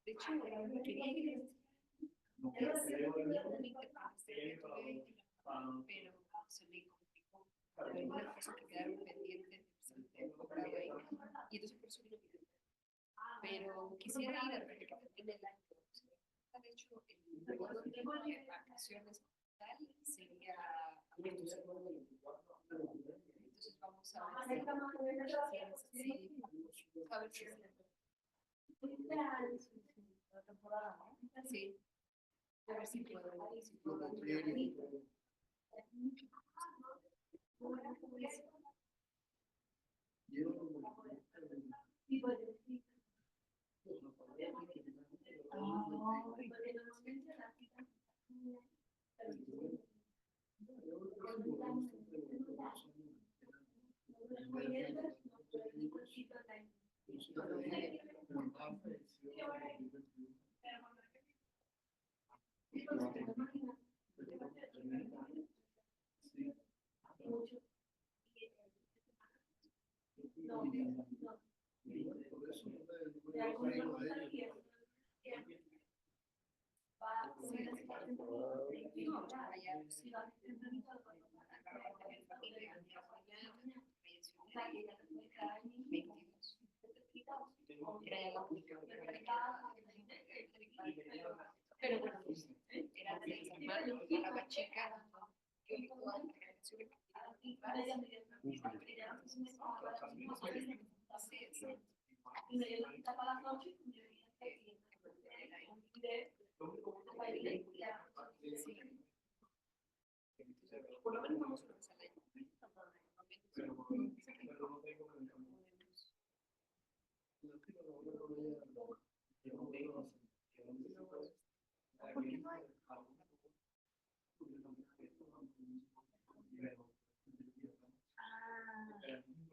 De hecho, quería ir pero se me complicó. Algunas cosas que quedaron pendientes y entonces por eso vino mi vida. Pero quisiera ir a ver que termine el año. De hecho, el periodo de vacaciones tal sería agosto. Entonces vamos a ver si la temporada, ¿no? Sí. A ver si puedo. Pero bueno, era de hermano, la chica, por lo menos vamos a comenzar la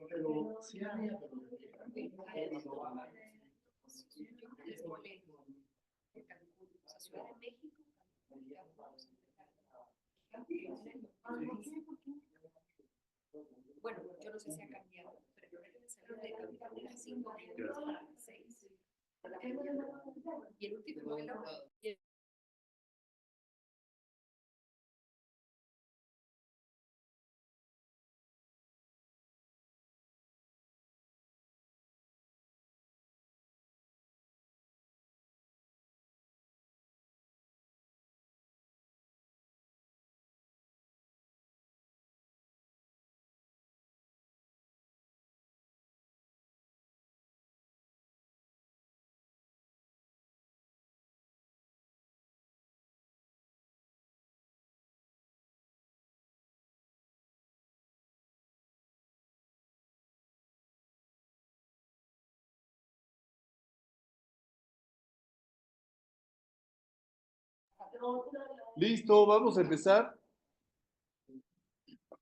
pero sí había, bueno, yo no sé si ha cambiado, pero yo creo que salió de Capital de las 5 a las 6 de la mañana. Y el último vuelo. Listo, vamos a empezar.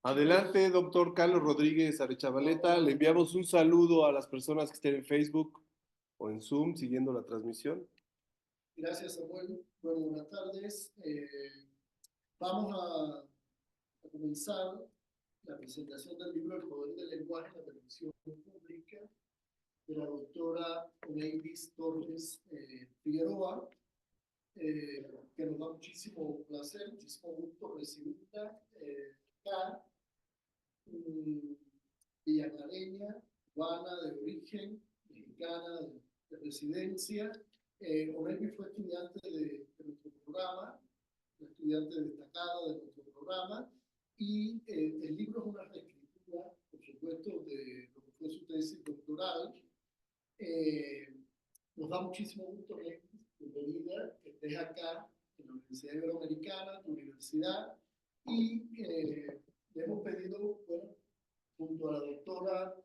Adelante, doctor Carlos Rodríguez Arechavaleta. Le enviamos un saludo a las personas que estén en Facebook o en Zoom siguiendo la transmisión. Gracias, Samuel. Bueno, buenas tardes. Vamos a comenzar la presentación del libro El Poder del Lenguaje en la Televisión Pública de la doctora Oneidis Torres Figueroa, que nos da muchísimo placer, muchísimo gusto recibirla acá, villaclareña, cubana de origen, mexicana de residencia. Oneidis fue estudiante de nuestro programa, una estudiante destacada de nuestro programa, y el libro es una reescritura, por supuesto, de lo que fue su tesis doctoral. Nos da muchísimo gusto, bienvenida, que estés acá en la Universidad Iberoamericana, tu universidad, y le hemos pedido, bueno, junto a la doctora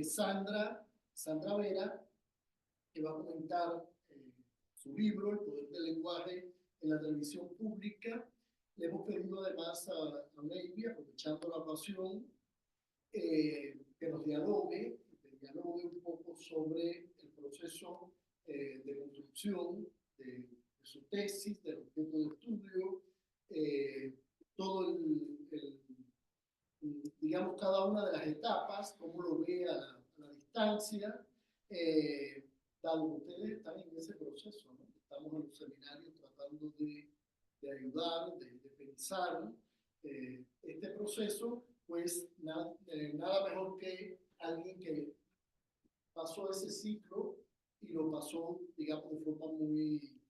Sandra Vera, que va a comentar su libro, El Poder del Lenguaje en la Televisión Pública. Le hemos pedido además a Neivi, aprovechando la ocasión, que nos dialogue un poco sobre el proceso de construcción de su tesis, del objeto de estudio, todo digamos, cada una de las etapas, cómo lo ve a la distancia, dado que ustedes están en ese proceso, ¿no? Estamos en los seminarios tratando de ayudar, de pensar este proceso, pues nada mejor que alguien que pasó ese ciclo y lo pasó, digamos, de forma muy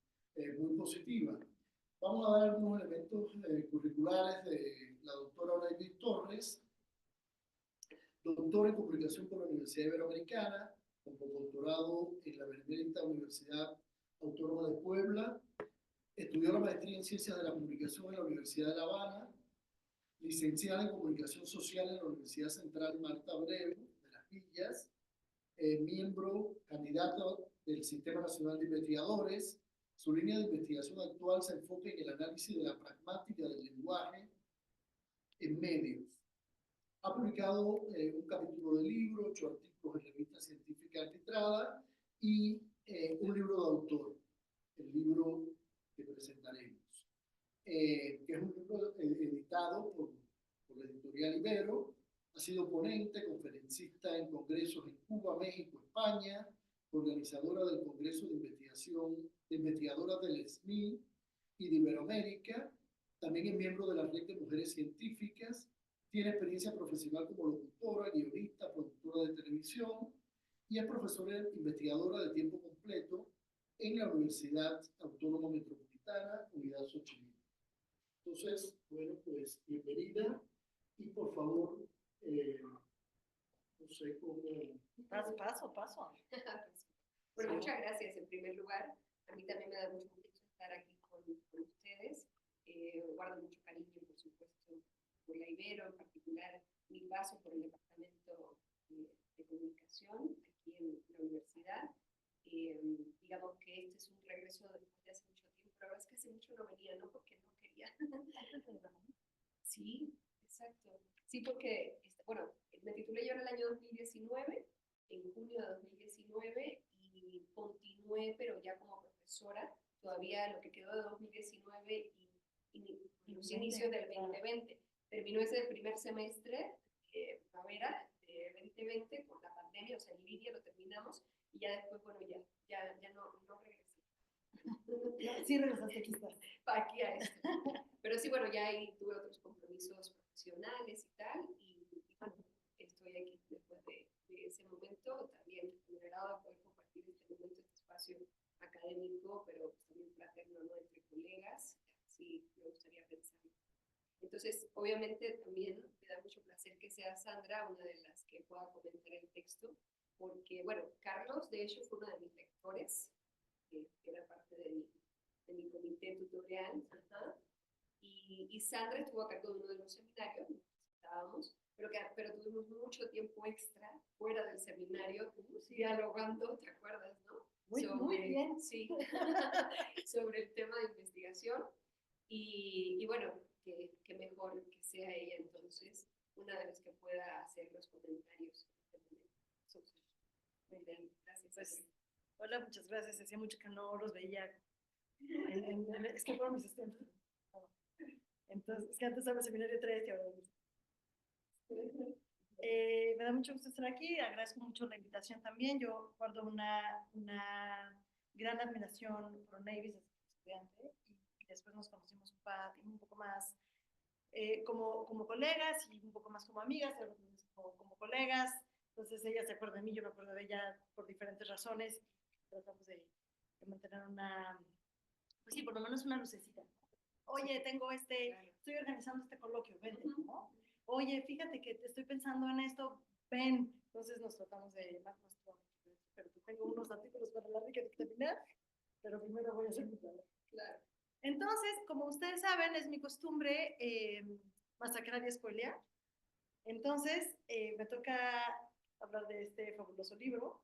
positiva. Vamos a dar algunos elementos curriculares de la doctora Oraibi Torres, doctora en comunicación por la Universidad Iberoamericana, con postdoctorado en la Benemérita Universidad Autónoma de Puebla, estudió la maestría en Ciencias de la Comunicación en la Universidad de La Habana, licenciada en Comunicación Social en la Universidad Central Marta Abreu de Las Villas, miembro, candidato del Sistema Nacional de Investigadores. Su línea de investigación actual se enfoca en el análisis de la pragmática del lenguaje en medios. Ha publicado un capítulo de libro, 8 artículos en revistas científicas arbitradas y un libro de autor, el libro que presentaremos, que es un libro editado por la editorial Ibero. Ha sido ponente, conferencista en congresos en Cuba, México, España, organizadora del Congreso de Investigadoras del SNI y de Iberoamérica. También es miembro de la Red de Mujeres Científicas. Tiene experiencia profesional como locutora, guionista, productora de televisión y es profesora investigadora de tiempo completo en la Universidad Autónoma Metropolitana, Unidad Xochimilco. Entonces, bueno, pues bienvenida y por favor, no sé cómo... Paso. Bueno, muchas gracias en primer lugar. A mí también me da mucho gusto estar aquí con ustedes. Guardo mucho cariño, por supuesto, por la Ibero, en particular mi paso por el departamento de comunicación aquí en la universidad. Digamos que este es un regreso después de hace mucho tiempo. La verdad es que hace mucho no venía, no porque no quería. Sí, exacto. Sí, porque, bueno, me titulé yo en el año 2019, en junio de 2019, y continué, pero ya como profesora, todavía lo que quedó de 2019 y los inicios del 2020. Terminó ese primer semestre, primavera de 2020, con la pandemia, o sea, en línea lo terminamos, y ya después, bueno, ya no regresé. Sí, regresaste quizás. Aquí a esto. Pero sí, bueno, ya ahí tuve otros compromisos profesionales y tal, y bueno, estoy aquí después de ese momento, también generado de poder compartir este momento, este espacio académico, pero pues también fraterno, ¿no? Entre colegas, sí me gustaría pensar. Entonces, obviamente también me da mucho placer que sea Sandra una de las que pueda comentar el texto, porque, bueno, Carlos, de hecho, fue uno de mis lectores, que era parte de mi comité tutorial, y Sandra estuvo a cargo de uno de los seminarios, nos presentábamos, pero tuvimos mucho tiempo extra fuera del seminario, dialogando, ¿te acuerdas, no? Muy bien. Sí, sobre el tema de investigación, y bueno, que mejor que sea ella entonces una de las que pueda hacer los comentarios. Muy bien, gracias. Pues, hola, muchas gracias. Hacía mucho que no los veía. Es que fueron mis estudiantes. Entonces, es que antes estaba en el seminario 3 y ahora me da mucho gusto estar aquí. Agradezco mucho la invitación también. Yo guardo una gran admiración por Navis desde estudiante y después nos conocimos un poco más como colegas y un poco más como amigas, como colegas. Entonces ella se acuerda de mí, yo me acuerdo de ella por diferentes razones. Tratamos de mantener pues sí, por lo menos una lucecita. Oye, estoy organizando este coloquio, vente, ¿no? Oye, fíjate que estoy pensando en esto, ven. Entonces nos tratamos de llevar nuestro, pero tengo unos artículos para la que terminar, pero primero voy a hacer mi trabajo. Claro. Entonces, como ustedes saben, es mi costumbre masacrar y spoilear. Entonces, me toca hablar de este fabuloso libro.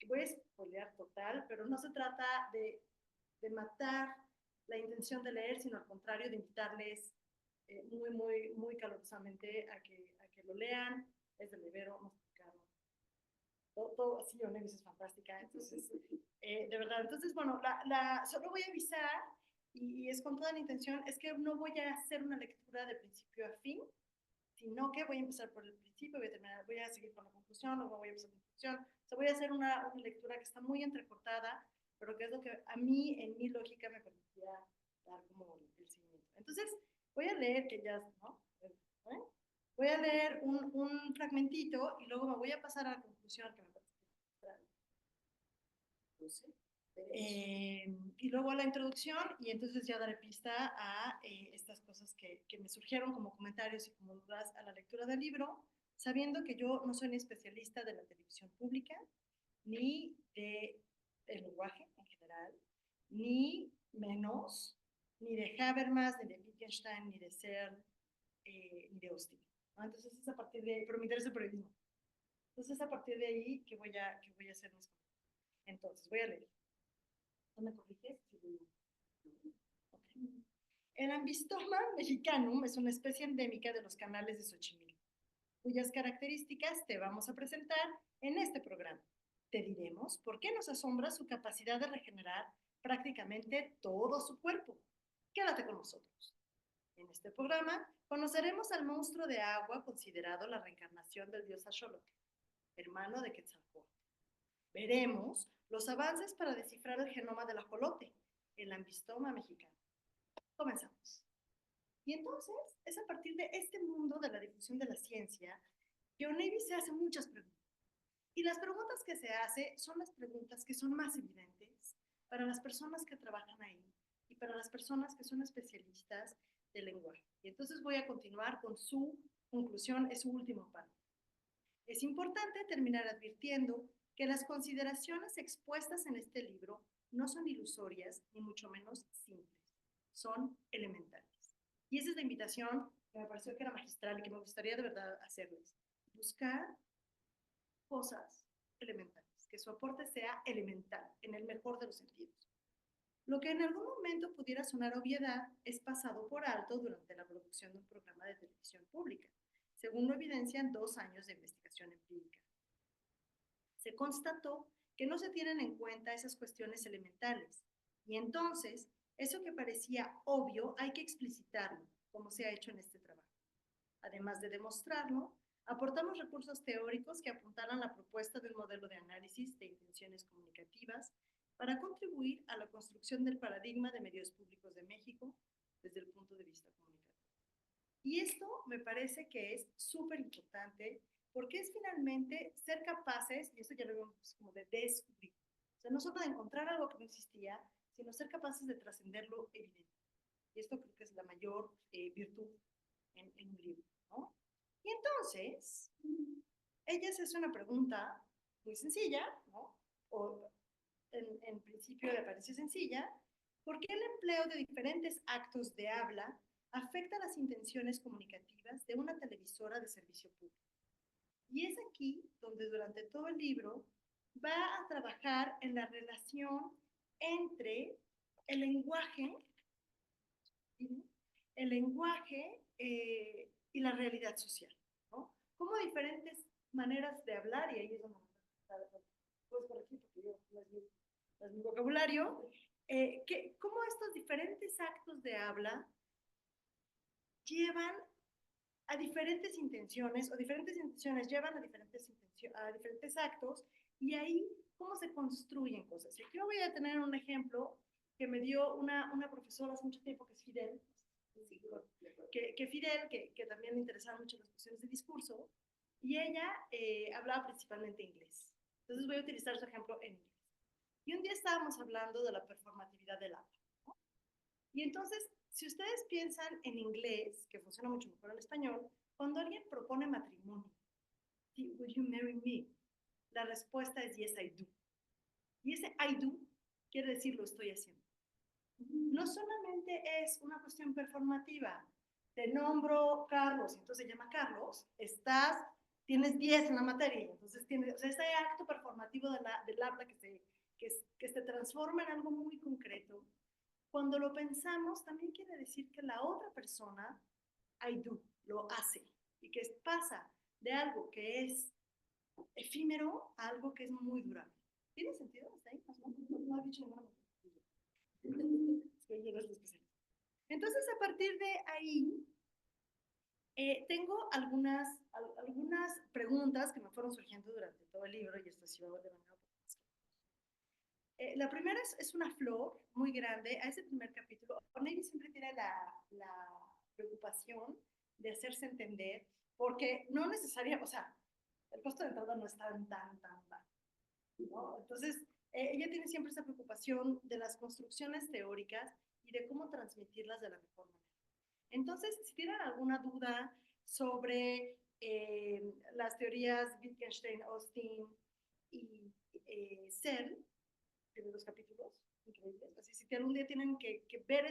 Voy a spoilear total, pero no se trata de matar la intención de leer, sino al contrario, de invitarles muy calurosamente a que lo lean. Es del Ibero, nos tocaron todo así, Onevis es fantástica, entonces, de verdad, entonces, bueno, solo voy a avisar, y es con toda la intención, es que no voy a hacer una lectura de principio a fin, sino que voy a empezar por el principio, voy a seguir con la conclusión, luego voy a empezar con la conclusión, o sea, voy a hacer una lectura que está muy entrecortada, pero que es lo que a mí, en mi lógica, me permitía dar como el seguimiento. Entonces, voy a leer, que ya, ¿no? ¿Eh? Voy a leer un fragmentito y luego me voy a pasar a la conclusión que me parece. Y luego a la introducción, y entonces ya daré pista a estas cosas que me surgieron como comentarios y como dudas a la lectura del libro, sabiendo que yo no soy ni especialista de la televisión pública, ni del lenguaje en general, ni menos, ni de Habermas, ni de Wittgenstein, ni de Searle, ni de Austin, ¿no? Entonces es a partir de ahí, pero me interesa el periodismo. Entonces es a partir de ahí que voy a hacer mis comentarios. Entonces, voy a leer. ¿No me corriges? Okay. El Ambistoma mexicanum es una especie endémica de los canales de Xochimilco, cuyas características te vamos a presentar en este programa. Te diremos por qué nos asombra su capacidad de regenerar prácticamente todo su cuerpo. Quédate con nosotros. En este programa conoceremos al monstruo de agua considerado la reencarnación del dios Axolotl, hermano de Quetzalcóatl. Veremos los avances para descifrar el genoma del ajolote, el ambistoma mexicano. Comenzamos. Y entonces es a partir de este mundo de la difusión de la ciencia que Onevis se hace muchas preguntas. Y las preguntas que se hace son las preguntas que son más evidentes para las personas que trabajan ahí y para las personas que son especialistas del lenguaje. Y entonces voy a continuar con su conclusión, es su último párrafo. Es importante terminar advirtiendo que las consideraciones expuestas en este libro no son ilusorias ni mucho menos simples, son elementales. Y esa es la invitación que me pareció que era magistral y que me gustaría de verdad hacerles. Buscar cosas elementales, que su aporte sea elemental, en el mejor de los sentidos. Lo que en algún momento pudiera sonar obviedad es pasado por alto durante la producción de un programa de televisión pública, según lo evidencian 2 años de investigación empírica. Se constató que no se tienen en cuenta esas cuestiones elementales, y entonces eso que parecía obvio hay que explicitarlo, como se ha hecho en este trabajo. Además de demostrarlo, aportamos recursos teóricos que apuntalan la propuesta de un modelo de análisis de intenciones comunicativas para contribuir a la construcción del paradigma de medios públicos de México desde el punto de vista comunicativo. Y esto me parece que es súper importante porque es finalmente ser capaces, y eso ya lo vemos como de descubrir, o sea, no solo de encontrar algo que no existía, sino ser capaces de trascender lo evidente. Y esto creo que es la mayor virtud en un libro, ¿no? Y entonces, ella se hace una pregunta muy sencilla, ¿no? O en principio le parece sencilla, ¿por qué el empleo de diferentes actos de habla afecta las intenciones comunicativas de una televisora de servicio público? Y es aquí donde durante todo el libro va a trabajar en la relación entre el lenguaje, ¿sí? El lenguaje y la realidad social, ¿no? Como diferentes maneras de hablar, y ahí es donde puedes corregir porque yo no es mi vocabulario, cómo estos diferentes actos de habla llevan a diferentes intenciones, o diferentes intenciones llevan a diferentes actos, y ahí cómo se construyen cosas. Y aquí voy a tener un ejemplo que me dio una profesora hace mucho tiempo, que es Fidel, Fidel, que también le interesaban mucho las cuestiones de discurso, y ella hablaba principalmente inglés. Entonces voy a utilizar su ejemplo en inglés. Y un día estábamos hablando de la performatividad del habla, ¿no? Y entonces, si ustedes piensan en inglés, que funciona mucho mejor en español, cuando alguien propone matrimonio, ¿would you marry me? La respuesta es yes, I do. Y ese I do quiere decir lo estoy haciendo. No solamente es una cuestión performativa. Te nombro Carlos, entonces se llama Carlos, tienes 10 en la materia, entonces tienes, o sea, ese acto performativo del habla que se transforma en algo muy concreto. Cuando lo pensamos, también quiere decir que la otra persona, I do, lo hace, y que pasa de algo que es efímero a algo que es muy durable. ¿Tiene sentido? ¿Hasta ahí? No he dicho ninguna. Entonces, a partir de ahí, tengo algunas preguntas que me fueron surgiendo durante todo el libro y esto sí va de manera un poco más. La primera es una flor muy grande. A ese primer capítulo, Ornevi siempre tiene la preocupación de hacerse entender, porque no necesariamente, o sea, el costo de entrada no es tan bajo, ¿no? Entonces, ella tiene siempre esa preocupación de las construcciones teóricas y de cómo transmitirlas de la mejor manera. Entonces, si tienen alguna duda sobre las teorías Wittgenstein, Austin y Searle, tiene dos capítulos increíbles, así si algún día tienen que ver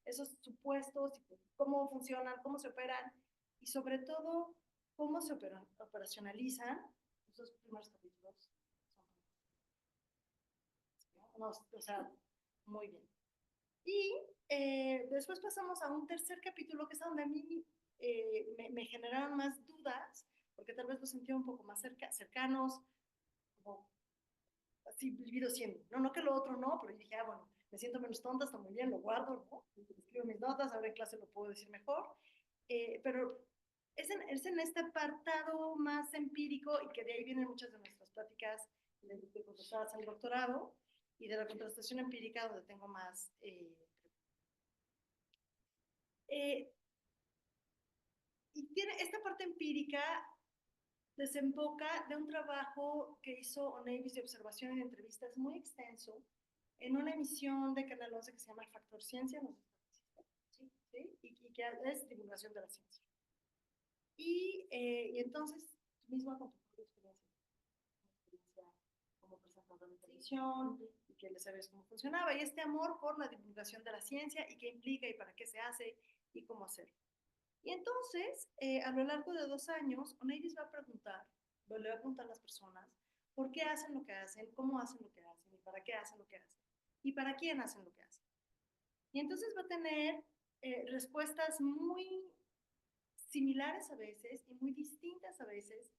esos supuestos, cómo funcionan, cómo se operan y sobre todo cómo se operacionalizan, esos primeros capítulos son, no, o sea, muy bien. Y después pasamos a un tercer capítulo que es donde a mí me generaron más dudas, porque tal vez los sentía un poco más cercanos, como así vivido siendo. No que lo otro no, pero dije, bueno, me siento menos tonta, está muy bien, lo guardo, ¿no? Escribo mis notas, ahora en clase lo puedo decir mejor. Pero es en este apartado más empírico y que de ahí vienen muchas de nuestras pláticas de contrastadas al doctorado y de la contrastación empírica donde tengo más... y tiene esta parte empírica desemboca de un trabajo que hizo Onevis de observación y de entrevistas muy extenso en una emisión de Canal 11 que se llama Factor Ciencia, ¿no? ¿Sí? ¿Sí? Y que es divulgación de la ciencia. Y entonces, tú misma con tu experiencia como presentadora de televisión, y que le sabes cómo funcionaba, y este amor por la divulgación de la ciencia, y qué implica, y para qué se hace, y cómo hacerlo. Y entonces, a lo largo de 2 años, Oneiris va a preguntar, le va a preguntar a las personas, ¿por qué hacen lo que hacen? ¿Cómo hacen lo que hacen? ¿Y para qué hacen lo que hacen? ¿Y para quién hacen lo que hacen? Y entonces va a tener respuestas muy similares a veces y muy distintas a veces,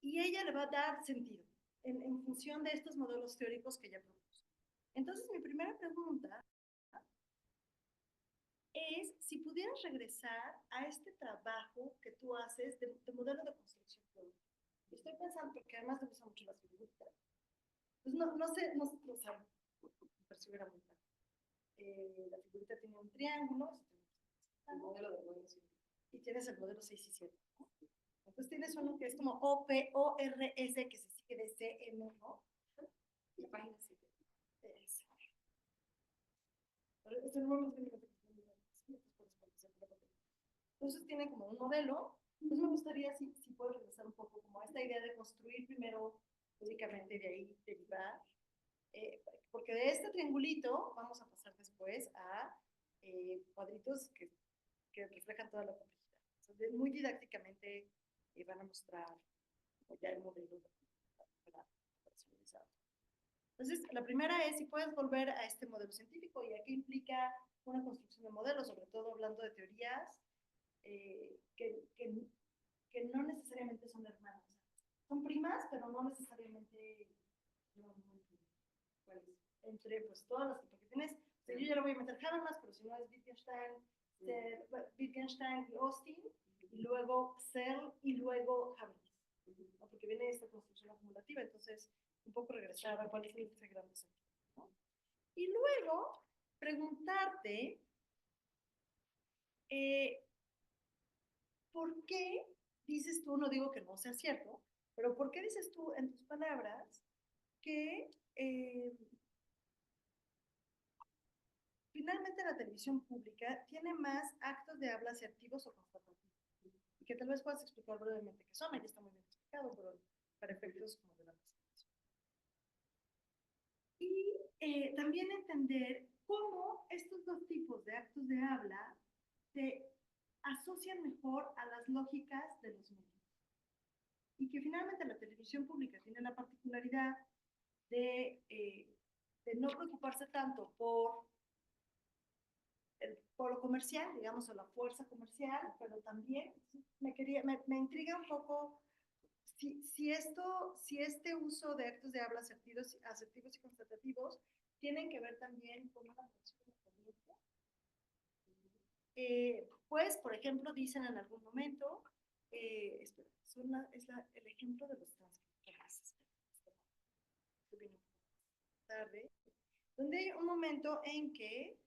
y ella le va a dar sentido en función de estos modelos teóricos que ella propuso. Entonces, mi primera pregunta es si pudieras regresar a este trabajo que tú haces de modelo de construcción teórica. Estoy pensando, porque además te gustan mucho las figuritas. Pues no sé, o sea, percibo era muy claro. La figurita tiene un triángulo, el modelo de modelo, y tienes el modelo 6 y 7. ¿No? Entonces tienes uno que es como OPORS, que se sigue de CM, ¿no? La página 7. Eso no lo entonces tiene como un modelo. Entonces me gustaría si puedo regresar un poco como a esta idea de construir primero teóricamente, de ahí derivar, porque de este triangulito vamos a pasar después a cuadritos que reflejan toda la complejidad. Entonces, muy didácticamente van a mostrar ya el modelo personalizado. Entonces, la primera es si puedes volver a este modelo científico y a qué implica una construcción de modelos, sobre todo hablando de teorías que no necesariamente son hermanas. Son primas, pero no necesariamente entre pues todas las porque tienes, o sea, yo ya lo voy a meter Habermas, pero si no es Wittgenstein y Austin, y luego Searle y luego Habermas, ¿no? Porque viene esta construcción acumulativa, entonces un poco regresar a cuál es el gran desafío, ¿no? Y luego preguntarte ¿por qué dices tú, no digo que no sea cierto, pero ¿por qué dices tú en tus palabras que finalmente la televisión pública tiene más actos de habla asertivos o constatativos? Y que tal vez puedas explicar brevemente qué son, ahí está muy bien explicado, pero para efectos como de la presentación. Y también entender cómo estos dos tipos de actos de habla se asocian mejor a las lógicas de los medios. Y que finalmente la televisión pública tiene la particularidad de no preocuparse tanto por lo comercial, digamos, o la fuerza comercial, pero también me intriga un poco si este uso de actos de habla asertivos y constatativos tienen que ver también con una persona independiente. Pues, por ejemplo, dicen en algún momento, espera, el ejemplo de los transcriptores, tarde, donde hay un momento en que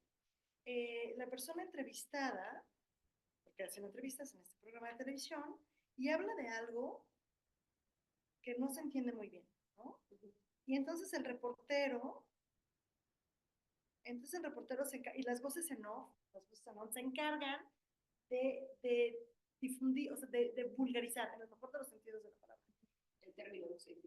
la persona entrevistada, porque hacen entrevistas en este programa de televisión, y habla de algo que no se entiende muy bien, ¿no? Y entonces el reportero y las voces en off, se encargan de difundir, o sea, de vulgarizar, en el mejor de los sentidos de la palabra. El término no sé.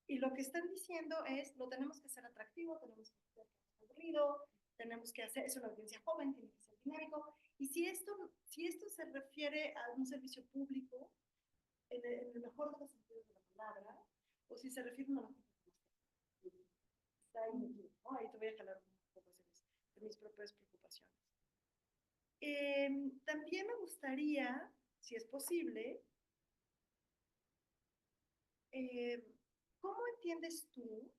Y lo que están diciendo es, lo tenemos que hacer atractivo, tenemos que hacer aburrido, tenemos que hacer, es una audiencia joven, tiene que ser dinámico. Y si esto se refiere a un servicio público, en el mejor de los sentidos de la palabra, o si se refiere a una está ahí metido, ¿no? Ahí te voy a jalar un poco de mis propias preocupaciones. También me gustaría, si es posible, ¿cómo entiendes tú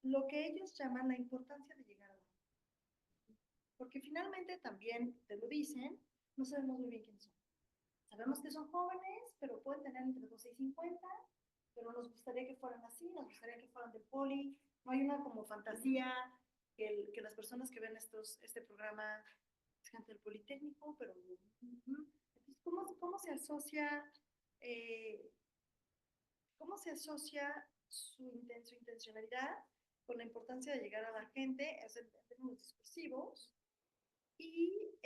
lo que ellos llaman la importancia de llegar a la gente? Porque finalmente también te lo dicen, no sabemos muy bien quiénes son. Sabemos que son jóvenes, pero pueden tener entre 12 y 50, pero nos gustaría que fueran así, nos gustaría que fueran del poli. No hay una como fantasía que las personas que ven este programa es gente del Politécnico, pero entonces, ¿cómo se asocia su intencionalidad con la importancia de llegar a la gente en términos discursivos? Y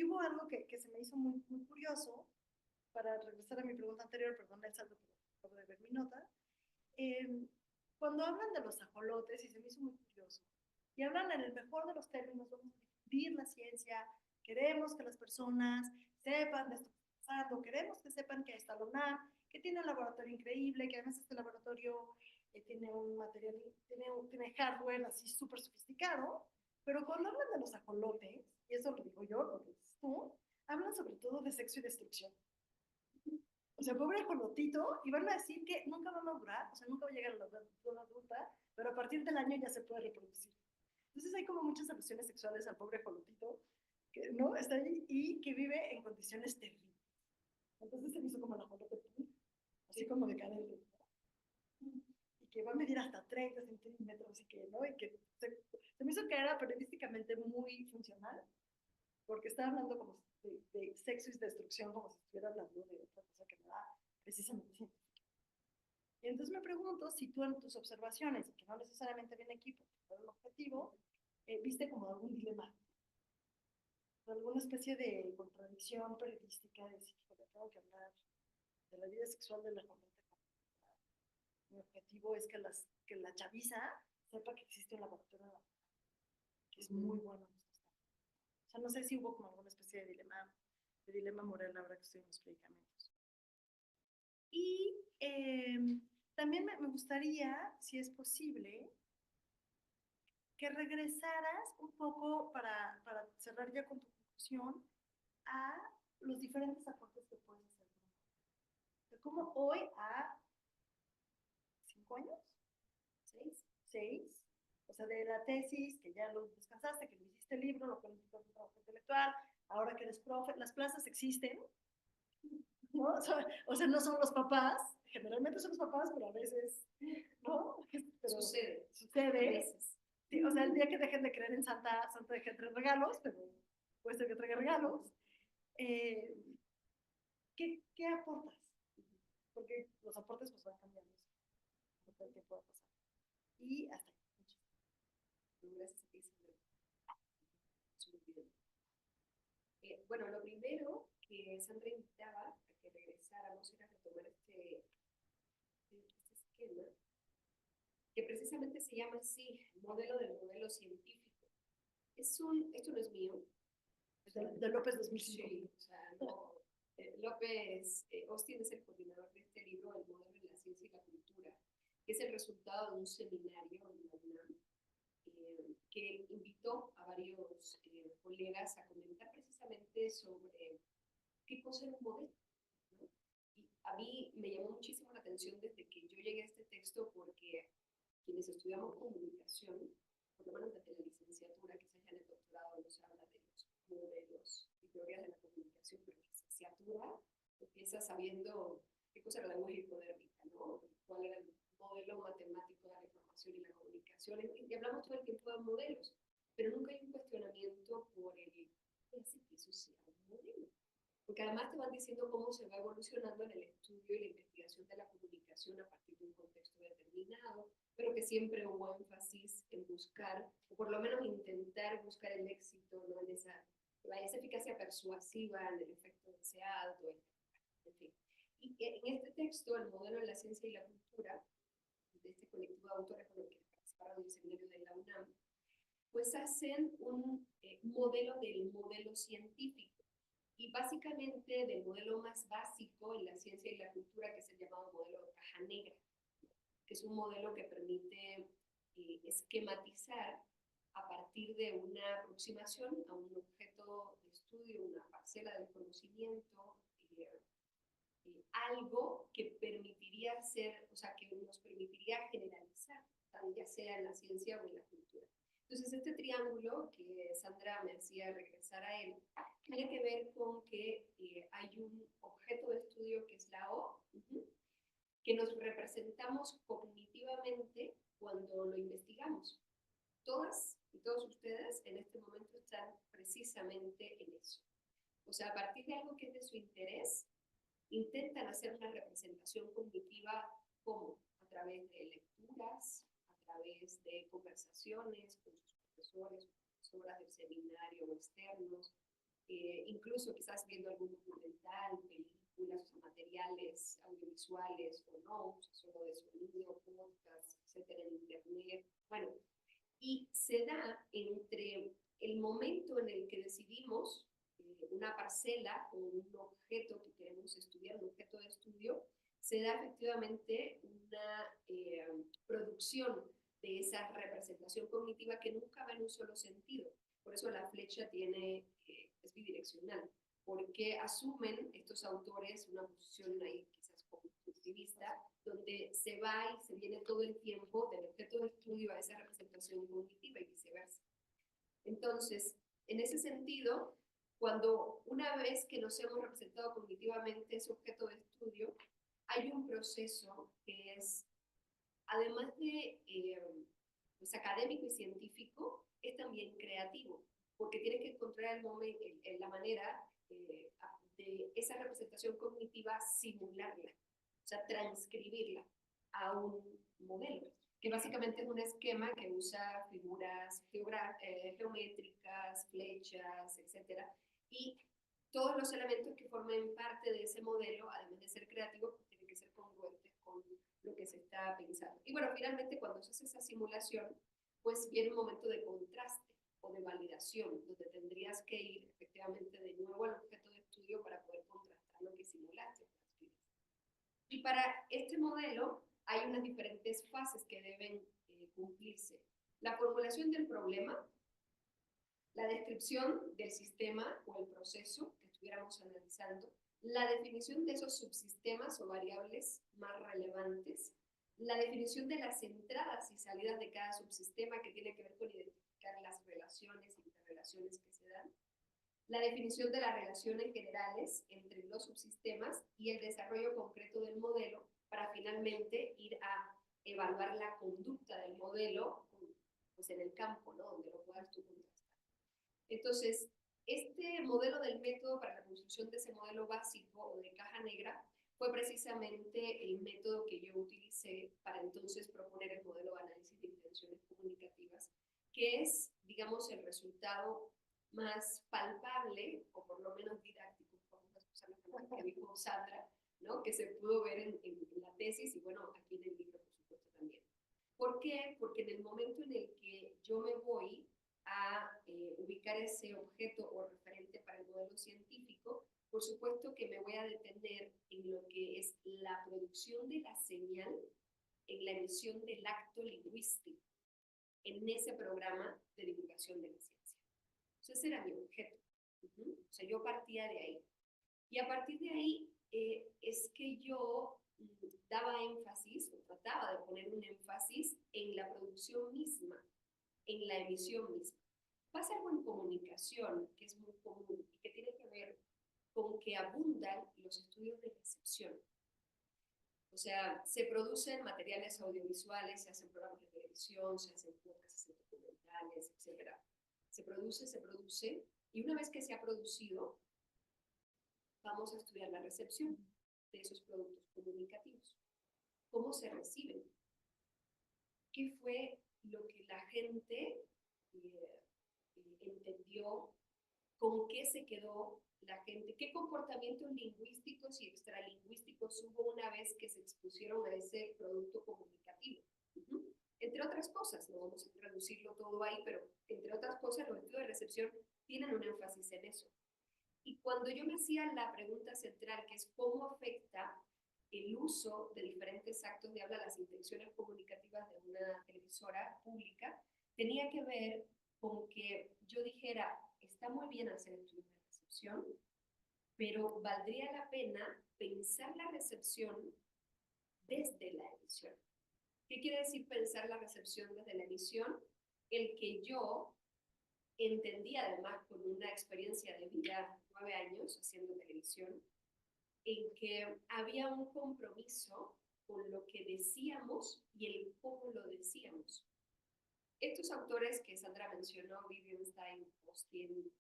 hubo algo que se me hizo muy, muy curioso, para regresar a mi pregunta anterior, perdón el salto, pero acabo de ver mi nota. Cuando hablan de los ajolotes, y se me hizo muy curioso, y hablan en el mejor de los términos, vamos a difundir la ciencia, queremos que las personas sepan de esto que está pasando, queremos que sepan que está la UNAM, que tiene un laboratorio increíble, que además este laboratorio tiene un material, tiene hardware así súper sofisticado, pero cuando hablan de los ajolotes, y eso lo digo yo, lo dices tú, hablan sobre todo de sexo y destrucción. O sea, pobre ajolotito, y van a decir que nunca va a madurar, o sea, nunca va a llegar a la edad adulta, pero a partir del año ya se puede reproducir. Entonces hay como muchas alusiones sexuales al pobre ajolotito, que no está ahí y que vive en condiciones terribles. Entonces se me hizo como el ajolote, así como decadente. Y que va a medir hasta 30 centímetros y que, ¿no? Y que se me hizo que era periodísticamente muy funcional, porque estaba hablando como de sexo y destrucción, como si estuviera hablando de otra cosa que no era precisamente científica. Y entonces me pregunto si tú en tus observaciones, que no necesariamente viene aquí por un objetivo, viste como algún dilema, alguna especie de contradicción periodística, de decir, tengo que hablar de la vida sexual de la gente. Mi objetivo es que la chaviza sepa que existe un laboratorio que es muy bueno. O sea, no sé si hubo como alguna especie de dilema moral ahora que estoy en los predicamentos. Y también me gustaría, si es posible, que regresaras un poco para cerrar ya con tu conclusión a los diferentes aportes que puedes hacer. Como hoy a 5 años, 6, o sea, de la tesis, que ya lo descansaste, que lo hiciste el libro, lo cualificó tu trabajo intelectual, ahora que eres profe, las plazas existen, ¿no? O sea, no son los papás, generalmente son los papás, pero a veces, ¿no? Pero Sucede. Sí, o sea, el día que dejen de creer en Santa deja de traer regalos, pero puede ser que traiga regalos. ¿Qué aportas? Porque los aportes pues van cambiando con todo el tiempo va a pasar. Y hasta aquí. Gracias a ti, bueno, lo primero que Sandra invitaba a que regresáramos era retomar este esquema, que precisamente se llama así, modelo del modelo científico. Esto no es mío. De López 2005. Sí, o sea, no, López Austin es el coordinador de este libro, El modelo de la ciencia y la cultura, que es el resultado de un seminario en la UNAM, que invitó a varios colegas a comentar precisamente sobre qué cosa era un modelo, ¿no? Y a mí me llamó muchísimo la atención desde que yo llegué a este texto porque quienes estudiamos comunicación, por lo menos desde la licenciatura, quizás ya en el doctorado nos habla de los modelos y teorías de la comunicación, pero la licenciatura empieza sabiendo qué cosa era la lógica modélica, ¿no? Cuál era el modelo matemático de la información y la comunicación. Y hablamos todo el tiempo de modelos, pero nunca hay un cuestionamiento por el qué hace que eso sea un modelo. Porque además te van diciendo cómo se va evolucionando en el estudio y la investigación de la comunicación a partir de un contexto determinado, pero que siempre hubo énfasis en buscar, o por lo menos intentar buscar el éxito, ¿no? En esa eficacia persuasiva, en el efecto deseado, en fin. Y en este texto, el modelo de la ciencia y la cultura, de este colectivo de autores con el que participaron en el seminario de la UNAM, pues hacen un modelo del modelo científico. Y básicamente del modelo más básico en la ciencia y la cultura, que es el llamado modelo de caja negra, que es un modelo que permite esquematizar a partir de una aproximación a un objeto de estudio, una parcela del conocimiento, algo que permitiría ser, o sea, que nos permitiría generalizar, ya sea en la ciencia o en la cultura. Entonces, este triángulo que Sandra me hacía regresar a él, tiene que ver con que hay un objeto de estudio que es la O, que nos representamos cognitivamente cuando lo investigamos. Todas y todos ustedes en este momento están precisamente en eso. O sea, a partir de algo que es de su interés, intentan hacer una representación cognitiva como a través de lecturas, a través de conversaciones con sus profesores, profesoras del seminario o externos, incluso quizás viendo algún documental, películas, materiales audiovisuales o no, solo de sonido, podcast, etcétera, en internet. Bueno, y se da entre el momento en el que decidimos una parcela o un objeto que queremos estudiar, un objeto de estudio, se da efectivamente una producción de esa representación cognitiva que nunca va en un solo sentido. Por eso la flecha es bidireccional, porque asumen estos autores una posición ahí quizás constructivista, donde se va y se viene todo el tiempo del objeto de estudio a esa representación cognitiva y viceversa. Entonces, en ese sentido, cuando una vez que nos hemos representado cognitivamente ese objeto de estudio, hay un proceso que es, además de pues, académico y científico, es también creativo, porque tienes que encontrar la manera de esa representación cognitiva simularla, o sea, transcribirla a un modelo, que básicamente es un esquema que usa figuras geométricas, flechas, etcétera, y todos los elementos que formen parte de ese modelo, además de ser creativos, pues tienen que ser congruentes con lo que se está pensando. Y bueno, finalmente cuando se hace esa simulación, pues viene un momento de contraste o de validación, donde tendrías que ir efectivamente de nuevo al objeto de estudio para poder contrastar lo que simulaste. Y para este modelo hay unas diferentes fases que deben cumplirse. La formulación del problema, la descripción del sistema o el proceso que estuviéramos analizando, la definición de esos subsistemas o variables más relevantes, la definición de las entradas y salidas de cada subsistema que tiene que ver con identificar las relaciones y interrelaciones que se dan, la definición de las relaciones generales entre los subsistemas y el desarrollo concreto del modelo para finalmente ir a evaluar la conducta del modelo pues en el campo, ¿no? Donde lo puedas tú contrastar. Entonces, este modelo del método para la construcción de ese modelo básico o de caja negra fue precisamente el método que yo utilicé para entonces proponer el modelo de análisis de intenciones comunicativas, que es, digamos, el resultado más palpable, o por lo menos didáctico, vamos a usar la palabra que dijo Sandra, ¿no? Que se pudo ver en la tesis y bueno, aquí en el libro, por supuesto, también. ¿Por qué? Porque en el momento en el que yo me voy a ubicar ese objeto o referente para el modelo científico, por supuesto que me voy a detener en lo que es la producción de la señal, en la emisión del acto lingüístico, en ese programa de divulgación de la ciencia. Entonces ese era mi objeto. O sea, yo partía de ahí. Y a partir de ahí es que yo daba énfasis, o trataba de poner un énfasis en la producción misma, en la emisión misma. Pasa algo en comunicación que es muy común y que tiene que ver con que abundan los estudios de recepción. O sea, se producen materiales audiovisuales, se hacen programas de televisión, se hacen podcasts, se hacen documentales, etc. Se produce, y una vez que se ha producido, vamos a estudiar la recepción de esos productos comunicativos. ¿Cómo se reciben? ¿Qué fue lo que la gente entendió? ¿Con qué se quedó la gente? ¿Qué comportamientos lingüísticos y extralingüísticos hubo una vez que se expusieron a ese producto comunicativo? Entre otras cosas, no vamos a traducirlo todo ahí, pero entre otras cosas los estudios de recepción tienen un énfasis en eso. Y cuando yo me hacía la pregunta central, que es cómo afecta el uso de diferentes actos de habla a las intenciones comunicativas de una televisora pública, tenía que ver con que yo dijera, está muy bien hacer estudios de recepción, pero valdría la pena pensar la recepción desde la emisión. ¿Qué quiere decir pensar la recepción desde la emisión? El que yo entendí, además con una experiencia de vida 9 años haciendo televisión, en que había un compromiso con lo que decíamos y el cómo lo decíamos. Estos autores que Sandra mencionó, Wittgenstein, Austin,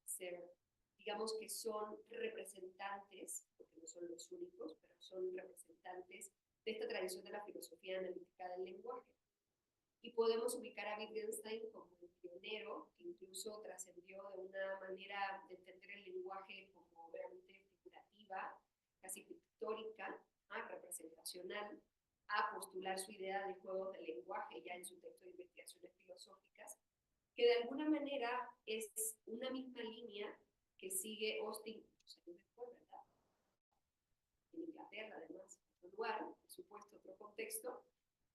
Searle, digamos que son representantes, porque no son los únicos, pero son representantes de esta tradición de la filosofía analítica del lenguaje. Y podemos ubicar a Wittgenstein como un pionero, que incluso trascendió de una manera de entender el lenguaje como verdaderamente figurativa, casi pictórica, representacional, a postular su idea de juegos de lenguaje ya en su texto de investigaciones filosóficas, que de alguna manera es una misma línea que sigue Austin muchos años después, ¿verdad? En Inglaterra, además, en otro lugar, por supuesto, otro contexto,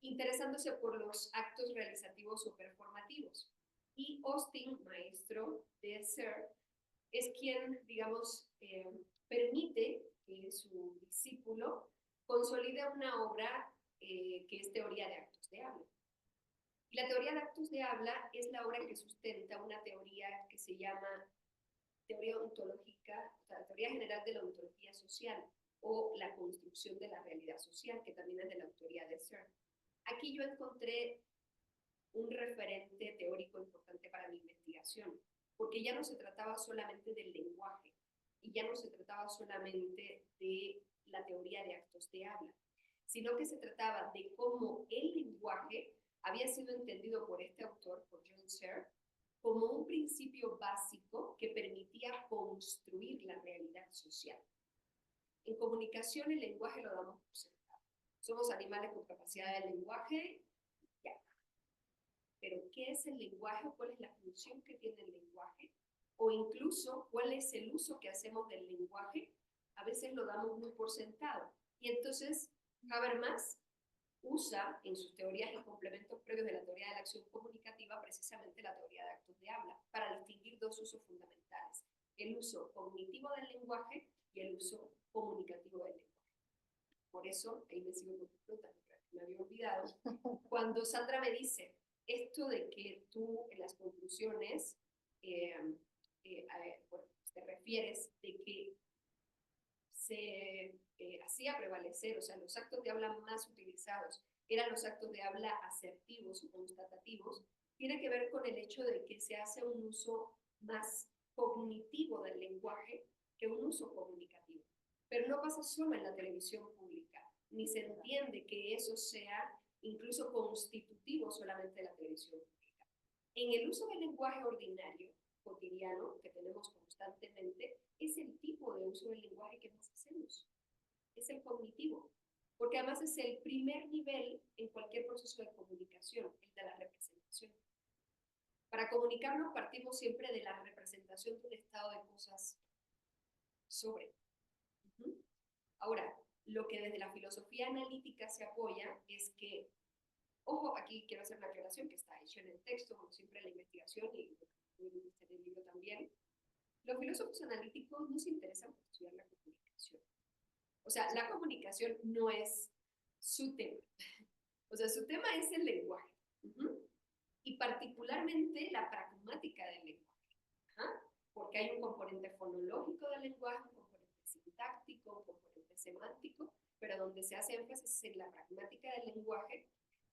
interesándose por los actos realizativos o performativos. Y Austin, maestro de Searle, es quien, digamos, permite que su discípulo consolide una obra que es teoría de actos de habla. Y la teoría de actos de habla es la obra que sustenta una teoría que se llama teoría ontológica, o sea, la teoría general de la ontología social, o la construcción de la realidad social, que también es de la autoría de Searle. Aquí yo encontré un referente teórico importante para mi investigación, porque ya no se trataba solamente del lenguaje, y ya no se trataba solamente de la teoría de actos de habla, sino que se trataba de cómo el lenguaje había sido entendido por este autor, por John Searle, como un principio básico que permitía construir la realidad social. En comunicación el lenguaje lo damos por sentado. Somos animales con capacidad de lenguaje, ya. Pero ¿qué es el lenguaje? ¿Cuál es la función que tiene el lenguaje? O incluso, ¿cuál es el uso que hacemos del lenguaje? A veces lo damos muy por sentado. Y entonces, Habermas usa en sus teorías y complementos previos de la teoría de la acción comunicativa precisamente la teoría de actos de habla para distinguir dos usos fundamentales: el uso cognitivo del lenguaje y el uso comunicativo del lenguaje. Por eso, ahí me sigo con tu pregunta, me había olvidado, cuando Sandra me dice esto de que tú en las conclusiones bueno, te refieres de que se hacía prevalecer, o sea, los actos de habla más utilizados eran los actos de habla asertivos o constatativos, tiene que ver con el hecho de que se hace un uso más cognitivo del lenguaje que un uso comunicativo. Pero no pasa solo en la televisión pública, ni se entiende que eso sea incluso constitutivo solamente de la televisión pública. En el uso del lenguaje ordinario, cotidiano, que tenemos constantemente, es el tipo de uso del lenguaje que más hacemos. Es el cognitivo, porque además es el primer nivel en cualquier proceso de comunicación, el de la representación. Para comunicarnos partimos siempre de la representación de un estado de cosas sobre. Ahora, lo que desde la filosofía analítica se apoya es que, ojo, aquí quiero hacer una aclaración que está hecha en el texto, como siempre en la investigación y en el libro también. Los filósofos analíticos no se interesan por estudiar la comunicación. O sea, la comunicación no es su tema. O sea, su tema es el lenguaje. Y particularmente la pragmática del lenguaje. Porque hay un componente fonológico del lenguaje, un componente sintáctico, un componente semántico, pero donde se hace énfasis en la pragmática del lenguaje,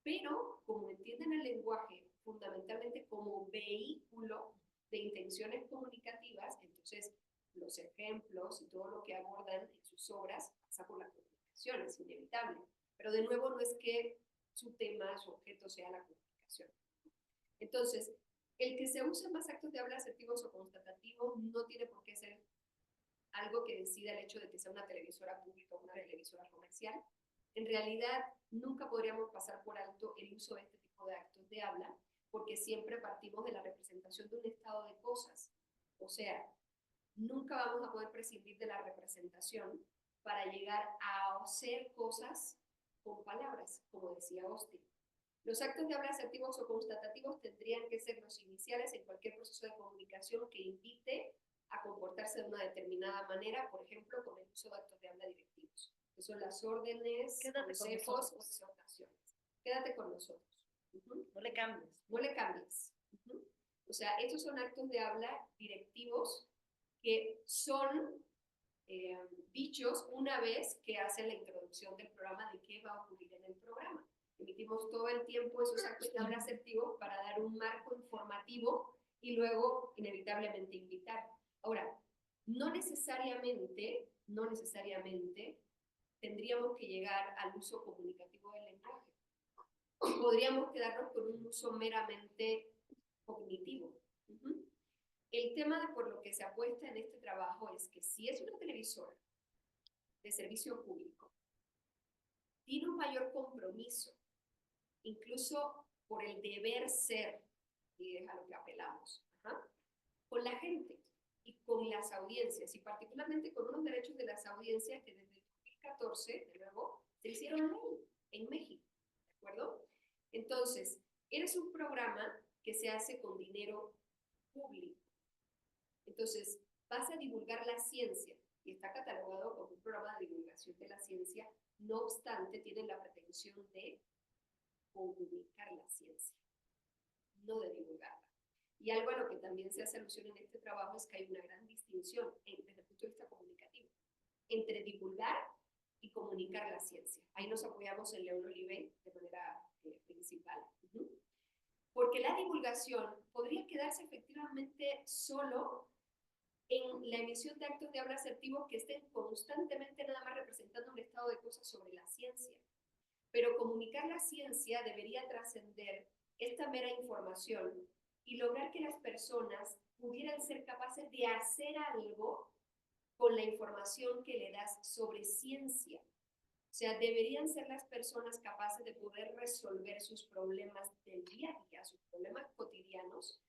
pero como entienden el lenguaje fundamentalmente como vehículo de intenciones comunicativas, entonces los ejemplos y todo lo que abordan en sus obras pasa por la comunicación, es inevitable. Pero de nuevo no es que su tema, su objeto sea la comunicación. Entonces, el que se use más actos de habla asertivos o constatativos no tiene por qué ser algo que decida el hecho de que sea una televisora pública o una televisora comercial. En realidad, nunca podríamos pasar por alto el uso de este tipo de actos de habla, porque siempre partimos de la representación de un estado de cosas. O sea, nunca vamos a poder prescindir de la representación para llegar a hacer cosas con palabras, como decía Austin. Los actos de habla asertivos o constatativos tendrían que ser los iniciales en cualquier proceso de comunicación que invite a comportarse de una determinada manera, por ejemplo, con el uso de actos de habla directivos, que son las órdenes, consejos o exhortaciones. Quédate con nosotros. No le cambies. No le cambies. O sea, estos son actos de habla directivos que son dichos una vez que hacen la introducción del programa de qué va a ocurrir en el programa. Emitimos todo el tiempo esos actos de habla asertivos para dar un marco informativo y luego inevitablemente invitar. Ahora, no necesariamente tendríamos que llegar al uso comunicativo del lenguaje. Podríamos quedarnos con un uso meramente cognitivo. El tema por lo que se apuesta en este trabajo es que si es una televisora de servicio público, tiene un mayor compromiso, incluso por el deber ser, y es a lo que apelamos, con la gente y con las audiencias, y particularmente con unos derechos de las audiencias que desde 2014, de nuevo, se hicieron ley en México, ¿de acuerdo? Entonces, eres un programa que se hace con dinero público. Entonces, vas a divulgar la ciencia, y está catalogado como un programa de divulgación de la ciencia, no obstante, tiene la pretensión de comunicar la ciencia, no de divulgarla. Y algo a lo que también se hace alusión en este trabajo es que hay una gran distinción desde el punto de vista comunicativo entre divulgar y comunicar la ciencia. Ahí nos apoyamos en León Olivé de manera principal. Porque la divulgación podría quedarse efectivamente solo en la emisión de actos de habla asertivos que estén constantemente nada más representando un estado de cosas sobre la ciencia. Pero comunicar la ciencia debería trascender esta mera información y lograr que las personas pudieran ser capaces de hacer algo con la información que le das sobre ciencia. O sea, deberían ser las personas capaces de poder resolver sus problemas del día a día, sus problemas cotidianos,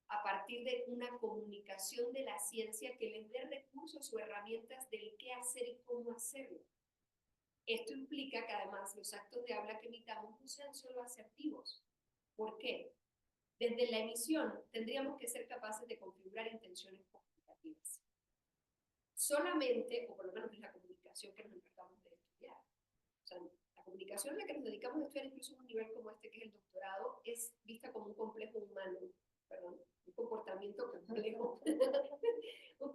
a partir de una comunicación de la ciencia que les dé recursos o herramientas del qué hacer y cómo hacerlo. Esto implica que además los actos de habla que emitamos no sean solo asertivos. ¿Por qué? Desde la emisión tendríamos que ser capaces de configurar intenciones comunicativas. Solamente, o por lo menos es la comunicación que nos encargamos de estudiar. O sea, la comunicación a la que nos dedicamos a estudiar, incluso en un nivel como este, que es el doctorado, es vista como un complejo humano, un comportamiento complejo, un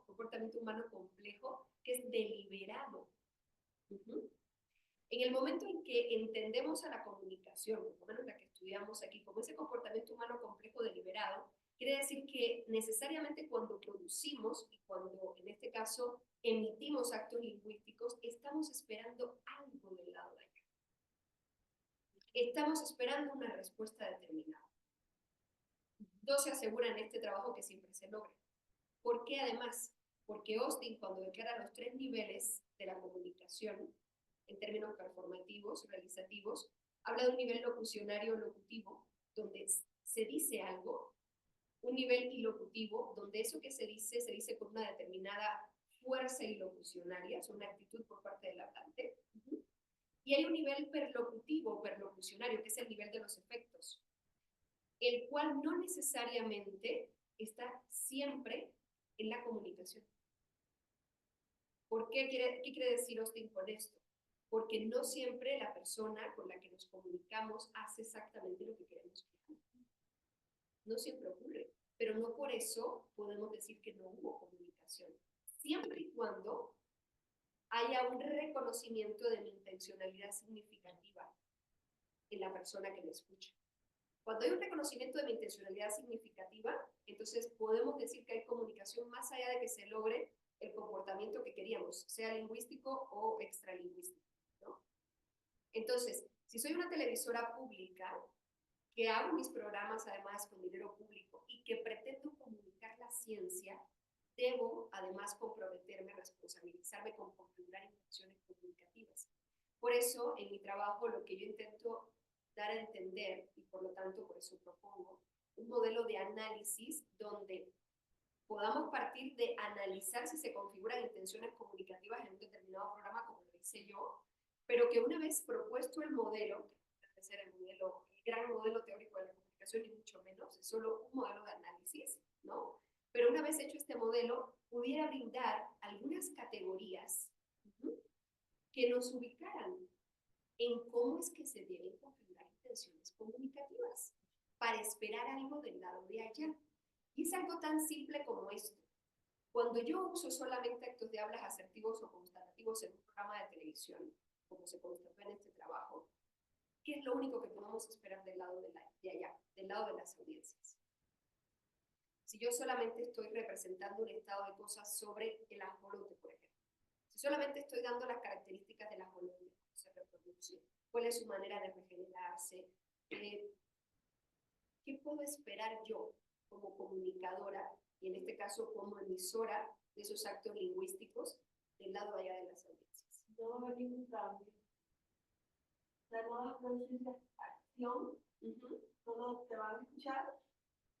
comportamiento humano complejo, que es deliberado. En el momento en que entendemos a la comunicación, por lo menos la que estudiamos aquí, como ese comportamiento humano complejo deliberado, quiere decir que necesariamente cuando producimos y cuando en este caso emitimos actos lingüísticos, estamos esperando algo del lado de acá. Estamos esperando una respuesta determinada. No se asegura en este trabajo que siempre se logre. ¿Por qué además? Porque Austin, cuando declara los 3 niveles de la comunicación, en términos performativos, realizativos, habla de un nivel locucionario-locutivo, donde se dice algo, un nivel ilocutivo, donde eso que se dice con una determinada fuerza ilocucionaria, es una actitud por parte del hablante, y hay un nivel perlocutivo, perlocucionario, que es el nivel de los efectos, el cual no necesariamente está siempre en la comunicación. ¿Qué quiere decir Austin con esto? Porque no siempre la persona con la que nos comunicamos hace exactamente lo que queremos que haga. No siempre ocurre, pero no por eso podemos decir que no hubo comunicación. Siempre y cuando haya un reconocimiento de mi intencionalidad significativa en la persona que me escucha. Cuando hay un reconocimiento de mi intencionalidad significativa, entonces podemos decir que hay comunicación más allá de que se logre el comportamiento que queríamos, sea lingüístico o extralingüístico, ¿no? Entonces, si soy una televisora pública, que hago mis programas además con dinero público y que pretendo comunicar la ciencia, debo además comprometerme, responsabilizarme con configurar intenciones comunicativas. Por eso, en mi trabajo, lo que yo intento dar a entender, y por lo tanto por eso propongo, un modelo de análisis donde podamos partir de analizar si se configuran intenciones comunicativas en un determinado programa, como lo hice yo, pero que una vez propuesto el modelo, que no debe ser el gran modelo teórico de la comunicación, ni mucho menos, es solo un modelo de análisis, ¿no? Pero una vez hecho este modelo, pudiera brindar algunas categorías que nos ubicaran en cómo es que se deben configurar intenciones comunicativas para esperar algo del lado de allá. Y es algo tan simple como esto. Cuando yo uso solamente actos de hablas asertivos o constatativos en un programa de televisión, como se constató en este trabajo, ¿qué es lo único que podemos esperar del lado de allá, del lado de las audiencias? Si yo solamente estoy representando un estado de cosas sobre el ajolote, por ejemplo, si solamente estoy dando las características del ajolote, cómo se reproduce, cuál es su manera de regenerarse, ¿qué puedo esperar yo como comunicadora, y en este caso como emisora de esos actos lingüísticos del lado allá de las audiencias? No va a haber ningún cambio. O sea, no va a producir acción, solo te van a escuchar,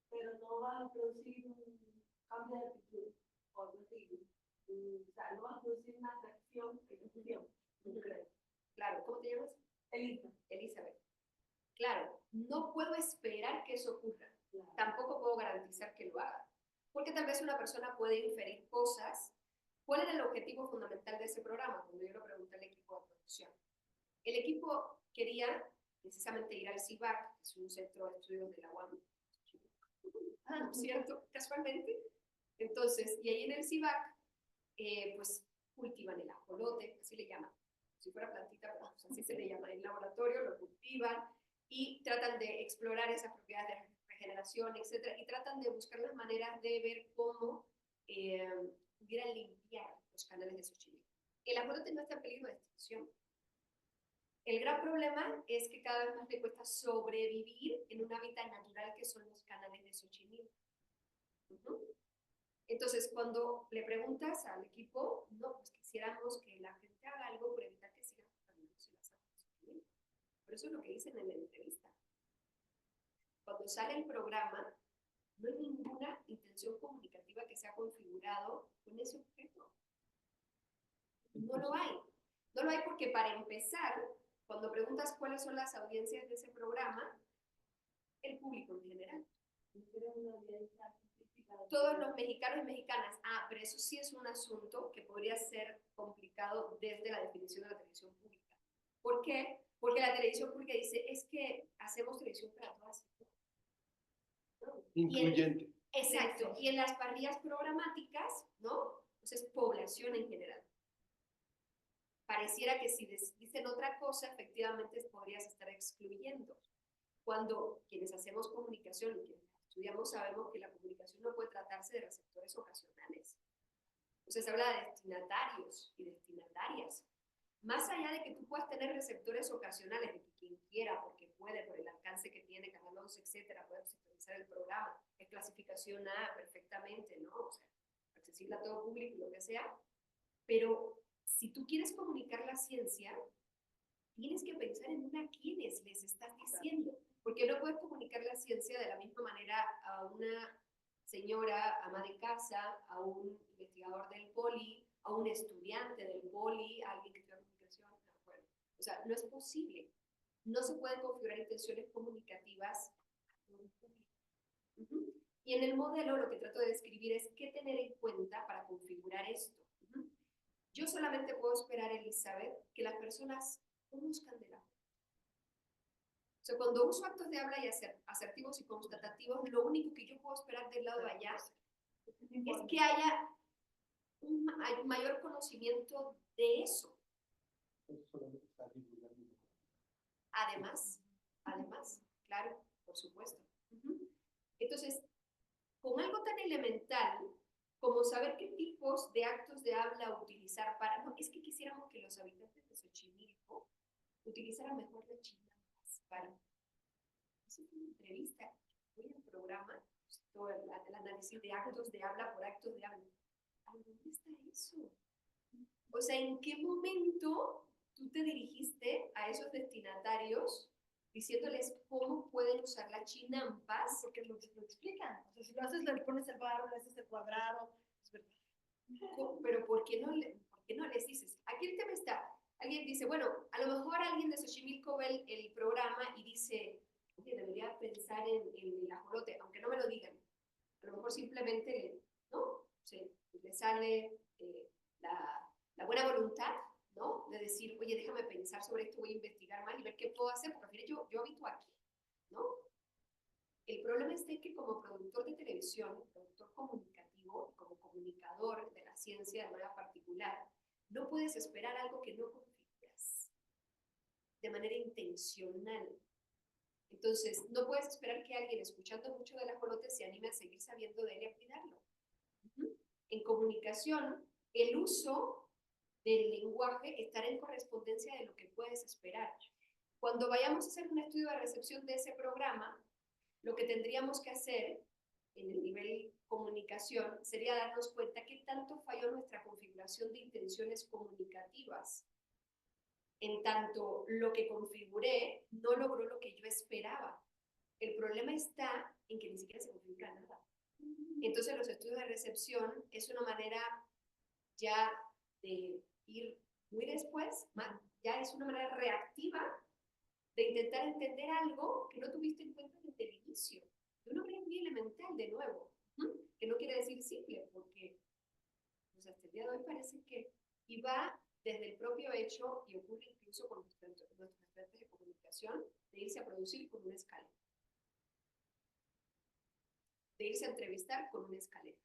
pero no va a producir un cambio de actitud, por decirlo. O sea, no va a producir una atracción en el tiempo, yo creo. Claro, ¿cómo te llamas? Elizabeth. Claro, no puedo esperar que eso ocurra. Claro. Tampoco puedo garantizar que lo haga. Porque tal vez una persona puede inferir cosas. ¿Cuál era el objetivo fundamental de ese programa? Cuando yo lo pregunté al equipo de producción. El equipo quería precisamente ir al CIVAC, que es un centro de estudios de la UAM, ¿cierto? Casualmente. Entonces, y ahí en el CIVAC, pues cultivan el ajolote, así le llaman. Si fuera plantita, pues así se le llama. En el laboratorio lo cultivan y tratan de explorar esas propiedades de regeneración, etc. Y tratan de buscar las maneras de ver cómo pudieran limpiar los canales de Xochimilco. El ajolote no está en peligro de extinción. El gran problema es que cada vez más le cuesta sobrevivir en un hábitat natural que son los canales de Xochimilco. Entonces, cuando le preguntas al equipo, no, pues quisiéramos que la gente haga algo por evitar que sigan contaminándose las aguas de Xochimilco. Pero eso es lo que dicen en la entrevista. Cuando sale el programa, no hay ninguna intención comunicativa que se ha configurado con ese objeto. No lo hay. No lo hay porque, para empezar, cuando preguntas cuáles son las audiencias de ese programa, el público en general. Todos los mexicanos y mexicanas. Pero eso sí es un asunto que podría ser complicado desde la definición de la televisión pública. ¿Por qué? Porque la televisión pública dice, es que hacemos televisión para todas. Incluyente. Exacto. Y en las parrillas programáticas, ¿no? Pues es población en general. Pareciera que si dicen otra cosa, efectivamente podrías estar excluyendo. Cuando quienes hacemos comunicación y quienes estudiamos sabemos que la comunicación no puede tratarse de receptores ocasionales. Entonces se habla de destinatarios y destinatarias. Más allá de que tú puedas tener receptores ocasionales, de que quien quiera, porque puede, por el alcance que tiene, Canal 11, etcétera, puede sintonizar el programa, es clasificación A perfectamente, ¿no? O sea, accesible a todo público y lo que sea. Pero si tú quieres comunicar la ciencia, tienes que pensar en a quiénes les estás diciendo. Porque no puedes comunicar la ciencia de la misma manera a una señora ama de casa, a un investigador del poli, a un estudiante del poli, a alguien que estudia comunicación. Bueno, o sea, no es posible. No se pueden configurar intenciones comunicativas a todo el público. Y en el modelo lo que trato de describir es qué tener en cuenta para configurar esto. Yo solamente puedo esperar, Elizabeth, que las personas conozcan de la forma. O sea, cuando uso actos de habla y asertivos y constatativos, lo único que yo puedo esperar del lado de allá es que haya un mayor conocimiento de eso. Además, claro, por supuesto. Entonces, con algo tan elemental como saber qué tipos de actos de habla utilizar para... No, es que quisiéramos que los habitantes de Xochimilco utilizaran mejor la chinampas para... Eso fue una entrevista, voy al programa, todo el análisis de actos de habla por actos de habla. ¿A dónde está eso? O sea, ¿en qué momento tú te dirigiste a esos destinatarios diciéndoles cómo pueden usar la chinampas? Porque lo explican. O sea, si lo haces, le pones el barro, le haces el cuadrado. Pero ¿por qué no les dices? Aquí el tema está. Alguien dice, bueno, a lo mejor alguien de Xochimilco ve el programa y dice, oye, debería pensar en el ajolote, aunque no me lo digan. A lo mejor simplemente, ¿no? Le sale la buena voluntad, ¿no? De decir, oye, déjame pensar sobre esto, voy a investigar más y ver qué puedo hacer, porque al final yo habito aquí, ¿no? El problema es que como productor de televisión, productor comunicativo, como comunicador de la ciencia de manera particular, no puedes esperar algo que no configuras de manera intencional. Entonces, no puedes esperar que alguien escuchando mucho del ajolote se anime a seguir sabiendo de él y a cuidarlo. En comunicación, el uso del lenguaje estará en correspondencia de lo que puedes esperar. Cuando vayamos a hacer un estudio de recepción de ese programa, lo que tendríamos que hacer en el nivel comunicación sería darnos cuenta qué tanto falló nuestra configuración de intenciones comunicativas. En tanto, lo que configuré no logró lo que yo esperaba. El problema está en que ni siquiera se configura nada. Entonces, los estudios de recepción es una manera ya de ir muy después, ya es una manera reactiva de intentar entender algo que no tuviste en cuenta desde el inicio, de una manera muy elemental, de nuevo, que no quiere decir simple, porque pues hasta el día de hoy parece que, y va desde el propio hecho, y ocurre incluso con nuestros estudiantes de comunicación, de irse a producir con una escalera, de irse a entrevistar con una escalera.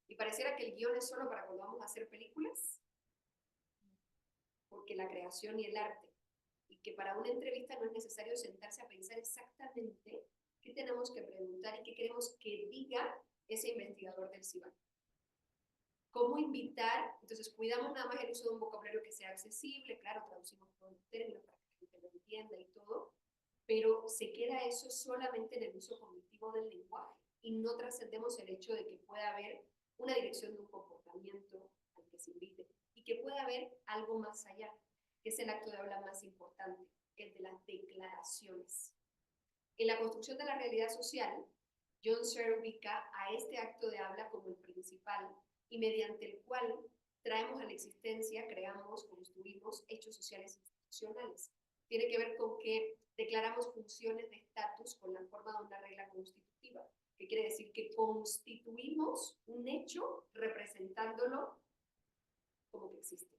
Y pareciera que el guión es solo para cuando vamos a hacer películas, porque la creación y el arte, y que para una entrevista no es necesario sentarse a pensar exactamente qué tenemos que preguntar y qué queremos que diga ese investigador del CIBAN. ¿Cómo invitar? Entonces, cuidamos nada más el uso de un vocabulario que sea accesible, claro, traducimos todos los términos para que la gente lo entienda y todo, pero se queda eso solamente en el uso cognitivo del lenguaje y no trascendemos el hecho de que pueda haber una dirección de un comportamiento al que se invite y que pueda haber algo más allá, que es el acto de habla más importante, el de las declaraciones. En la construcción de la realidad social, John Searle ubica a este acto de habla como el principal y mediante el cual traemos a la existencia, creamos, construimos hechos sociales institucionales. Tiene que ver con que declaramos funciones de estatus con la forma de una regla constitutiva, que quiere decir que constituimos un hecho representándolo como que existe.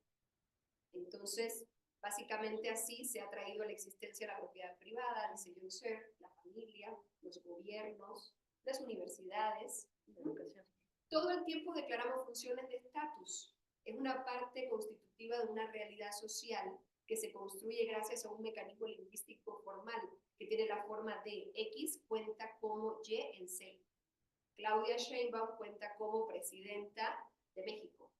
Entonces, básicamente así se ha traído a la existencia la propiedad privada, dice John Searle, la familia, los gobiernos, las universidades, la educación. Todo el tiempo declaramos funciones de estatus. Es una parte constitutiva de una realidad social que se construye gracias a un mecanismo lingüístico formal que tiene la forma de X cuenta como Y en C. Claudia Sheinbaum cuenta como presidenta de México.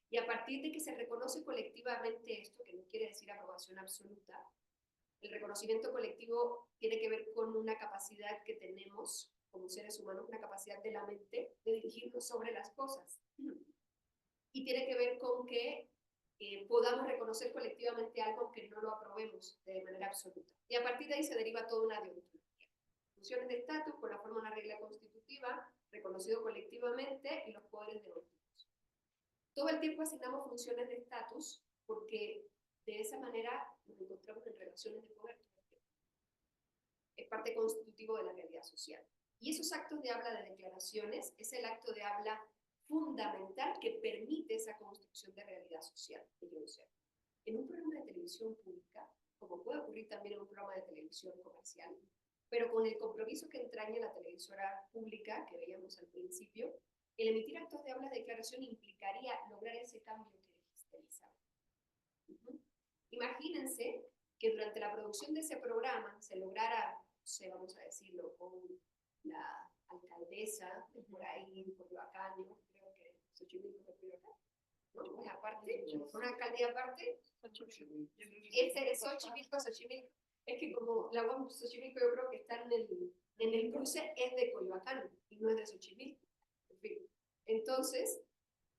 Y a partir de que se reconoce colectivamente esto, que no quiere decir aprobación absoluta, el reconocimiento colectivo tiene que ver con una capacidad que tenemos como seres humanos, una capacidad de la mente de dirigirnos sobre las cosas. Y tiene que ver con que podamos reconocer colectivamente algo que no lo aprobemos de manera absoluta. Y a partir de ahí se deriva toda una deontología. Funciones de estatus con la forma de una regla constitutiva, reconocido colectivamente, y los poderes deontólicos. Todo el tiempo asignamos funciones de estatus porque de esa manera nos encontramos en relaciones de poder. Es parte constitutivo de la realidad social. Y esos actos de habla de declaraciones es el acto de habla fundamental que permite esa construcción de realidad social que yo observo. En un programa de televisión pública, como puede ocurrir también en un programa de televisión comercial, pero con el compromiso que entraña la televisora pública que veíamos al principio, el emitir actos de habla de declaración implicaría lograr ese cambio que dijiste, Elizabeth. Imagínense que durante la producción de ese programa se lograra, no sé, vamos a decirlo, con la alcaldesa de por ahí, por Coyoacán, yo creo que Xochimilco de Coyoacán, ¿no? Pues aparte, una alcaldía aparte, ese es Xochimilco. Es que como la UAM Xochimilco yo creo que está en el cruce, es de Coyoacán y no es de Xochimilco. En fin. Entonces,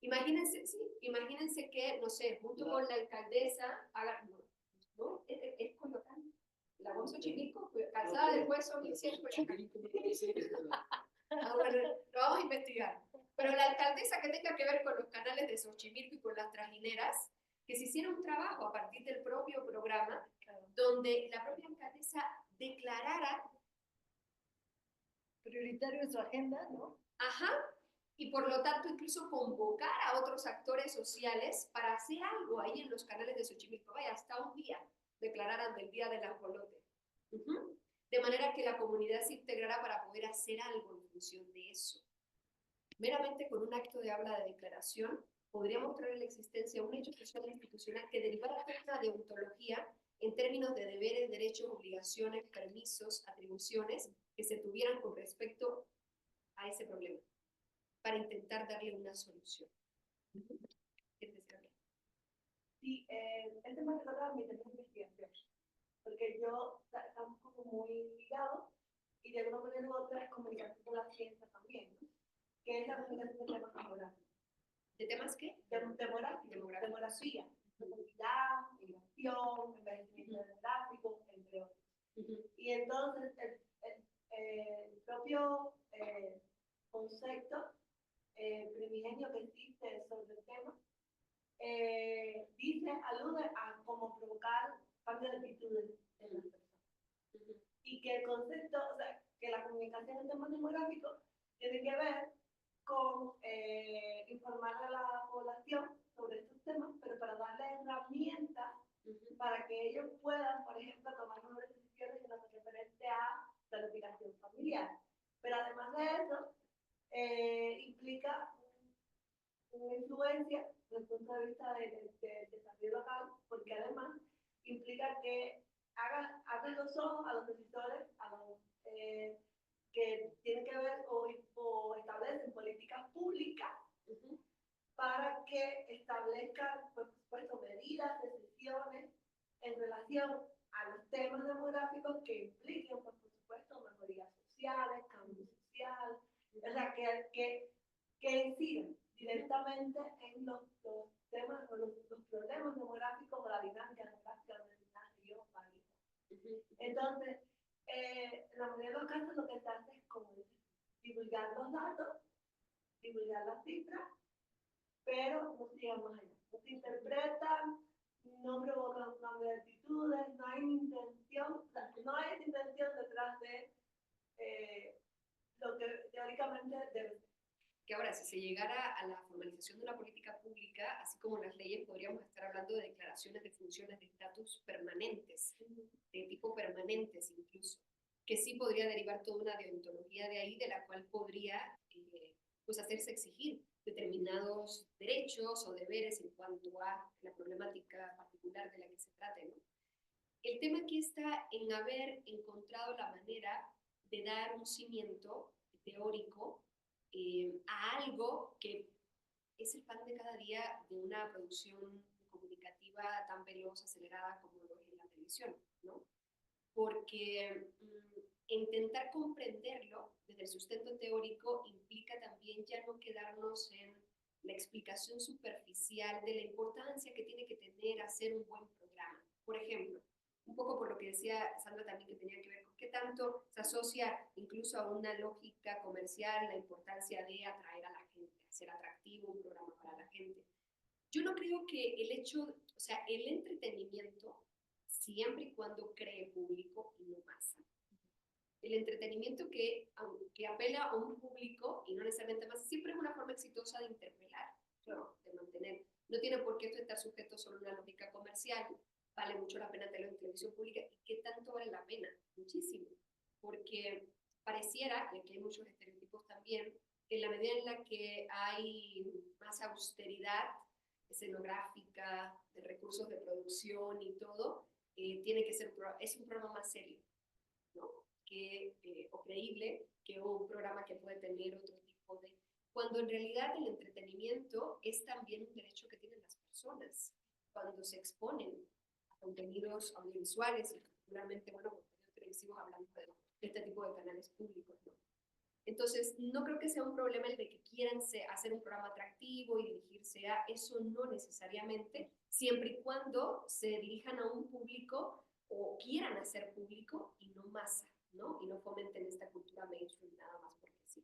imagínense que, no sé, junto con la alcaldesa, hagan, ¿no? Es Coyoacán. La UAM Xochimilco, calzada del Hueso, 1100 Coyoacán. Bueno, lo vamos a investigar. Pero la alcaldesa que tenga que ver con los canales de Xochimilco y con las trajineras, que se hiciera un trabajo a partir del propio programa, donde la propia alcaldesa declarara prioritario en su agenda, ¿no? Ajá, y por lo tanto incluso convocar a otros actores sociales para hacer algo ahí en los canales de Xochimilco. Vaya, hasta un día declararan del Día del Ajolote. De manera que la comunidad se integrara para poder hacer algo en función de eso. Meramente con un acto de habla de declaración podría mostrar en la existencia un hecho social e institucional que derivara de una deontología en términos de deberes, derechos, obligaciones, permisos, atribuciones que se tuvieran con respecto a ese problema, para intentar darle una solución. ¿Qué te decía? Sí, el tema que tocaba mi tema de investigación, porque yo estamos como muy ligados y de alguna manera u otra es comunicación con la ciencia también, ¿no? Que es la comunicación de temas demográficos. ¿De temas qué? Demografía, movilidad, migración, envejecimiento demográfico, entre otros. Y entonces el propio concepto primigenio que existe sobre el tema alude a cómo provocar cambio de actitudes en las personas. Y que el concepto, o sea, que la comunicación en temas demográficos tiene que ver con informar a la población sobre estos temas, pero para darle herramientas para que ellos puedan, por ejemplo, tomar unas decisiones en lo que referente a planificación familiar. Pero además de eso, implica una influencia desde el punto de vista del desarrollo local, porque además implica que abren los ojos a los decisores, a los que tienen que ver o establecen políticas públicas para que establezcan, por supuesto, medidas, decisiones en relación a los temas demográficos que impliquen, por supuesto, mejorías sociales, cambio social, o sea, que inciden directamente en los temas o los problemas demográficos o la dinámica demográfica de una región o país. Entonces, en la mayoría de los casos lo que se hace es como divulgar los datos, divulgar las cifras, pero no se llega más allá. No se interpretan, no provocan un cambio de actitudes, no hay intención, no hay intención detrás de lo que teóricamente debe ser. Que ahora, si se llegara a la formalización de una política pública, así como las leyes, podríamos estar hablando de declaraciones de funciones de estatus permanentes, de tipo permanentes incluso, que sí podría derivar toda una deontología de ahí, de la cual podría pues hacerse exigir determinados derechos o deberes en cuanto a la problemática particular de la que se trate, ¿no? El tema aquí está en haber encontrado la manera de dar un cimiento teórico a algo que es el pan de cada día de una producción comunicativa tan veloz, acelerada como lo es en la televisión, ¿no? Porque intentar comprenderlo desde el sustento teórico implica también ya no quedarnos en la explicación superficial de la importancia que tiene que tener hacer un buen programa. Por ejemplo, un poco por lo que decía Sandra también, que tenía que ver con qué tanto se asocia incluso a una lógica comercial la importancia de atraer a la gente, hacer atractivo un programa para la gente. Yo no creo que el hecho, o sea, el entretenimiento, siempre y cuando cree público y no masa, El entretenimiento que apela a un público y no necesariamente más, siempre es una forma exitosa de interpelar, ¿no? De mantener. No tiene por qué esto estar sujeto solo a una lógica comercial, vale mucho la pena tenerlo en televisión pública. ¿Y qué tanto vale la pena? Muchísimo. Porque pareciera, y aquí hay muchos estereotipos también, que en la medida en la que hay más austeridad escenográfica, de recursos de producción y todo, tiene que ser es un programa más serio, ¿no? O creíble que un programa que puede tener otro tipo de... Cuando en realidad el entretenimiento es también un derecho que tienen las personas cuando se exponen a contenidos audiovisuales y particularmente, bueno, contenidos televisivos, hablando de este tipo de canales públicos, ¿no? Entonces, no creo que sea un problema el de que quieran hacer un programa atractivo y dirigirse a eso, no necesariamente, siempre y cuando se dirijan a un público o quieran hacer público y no masa, ¿no? Y no fomenten esta cultura mainstream nada más porque sí.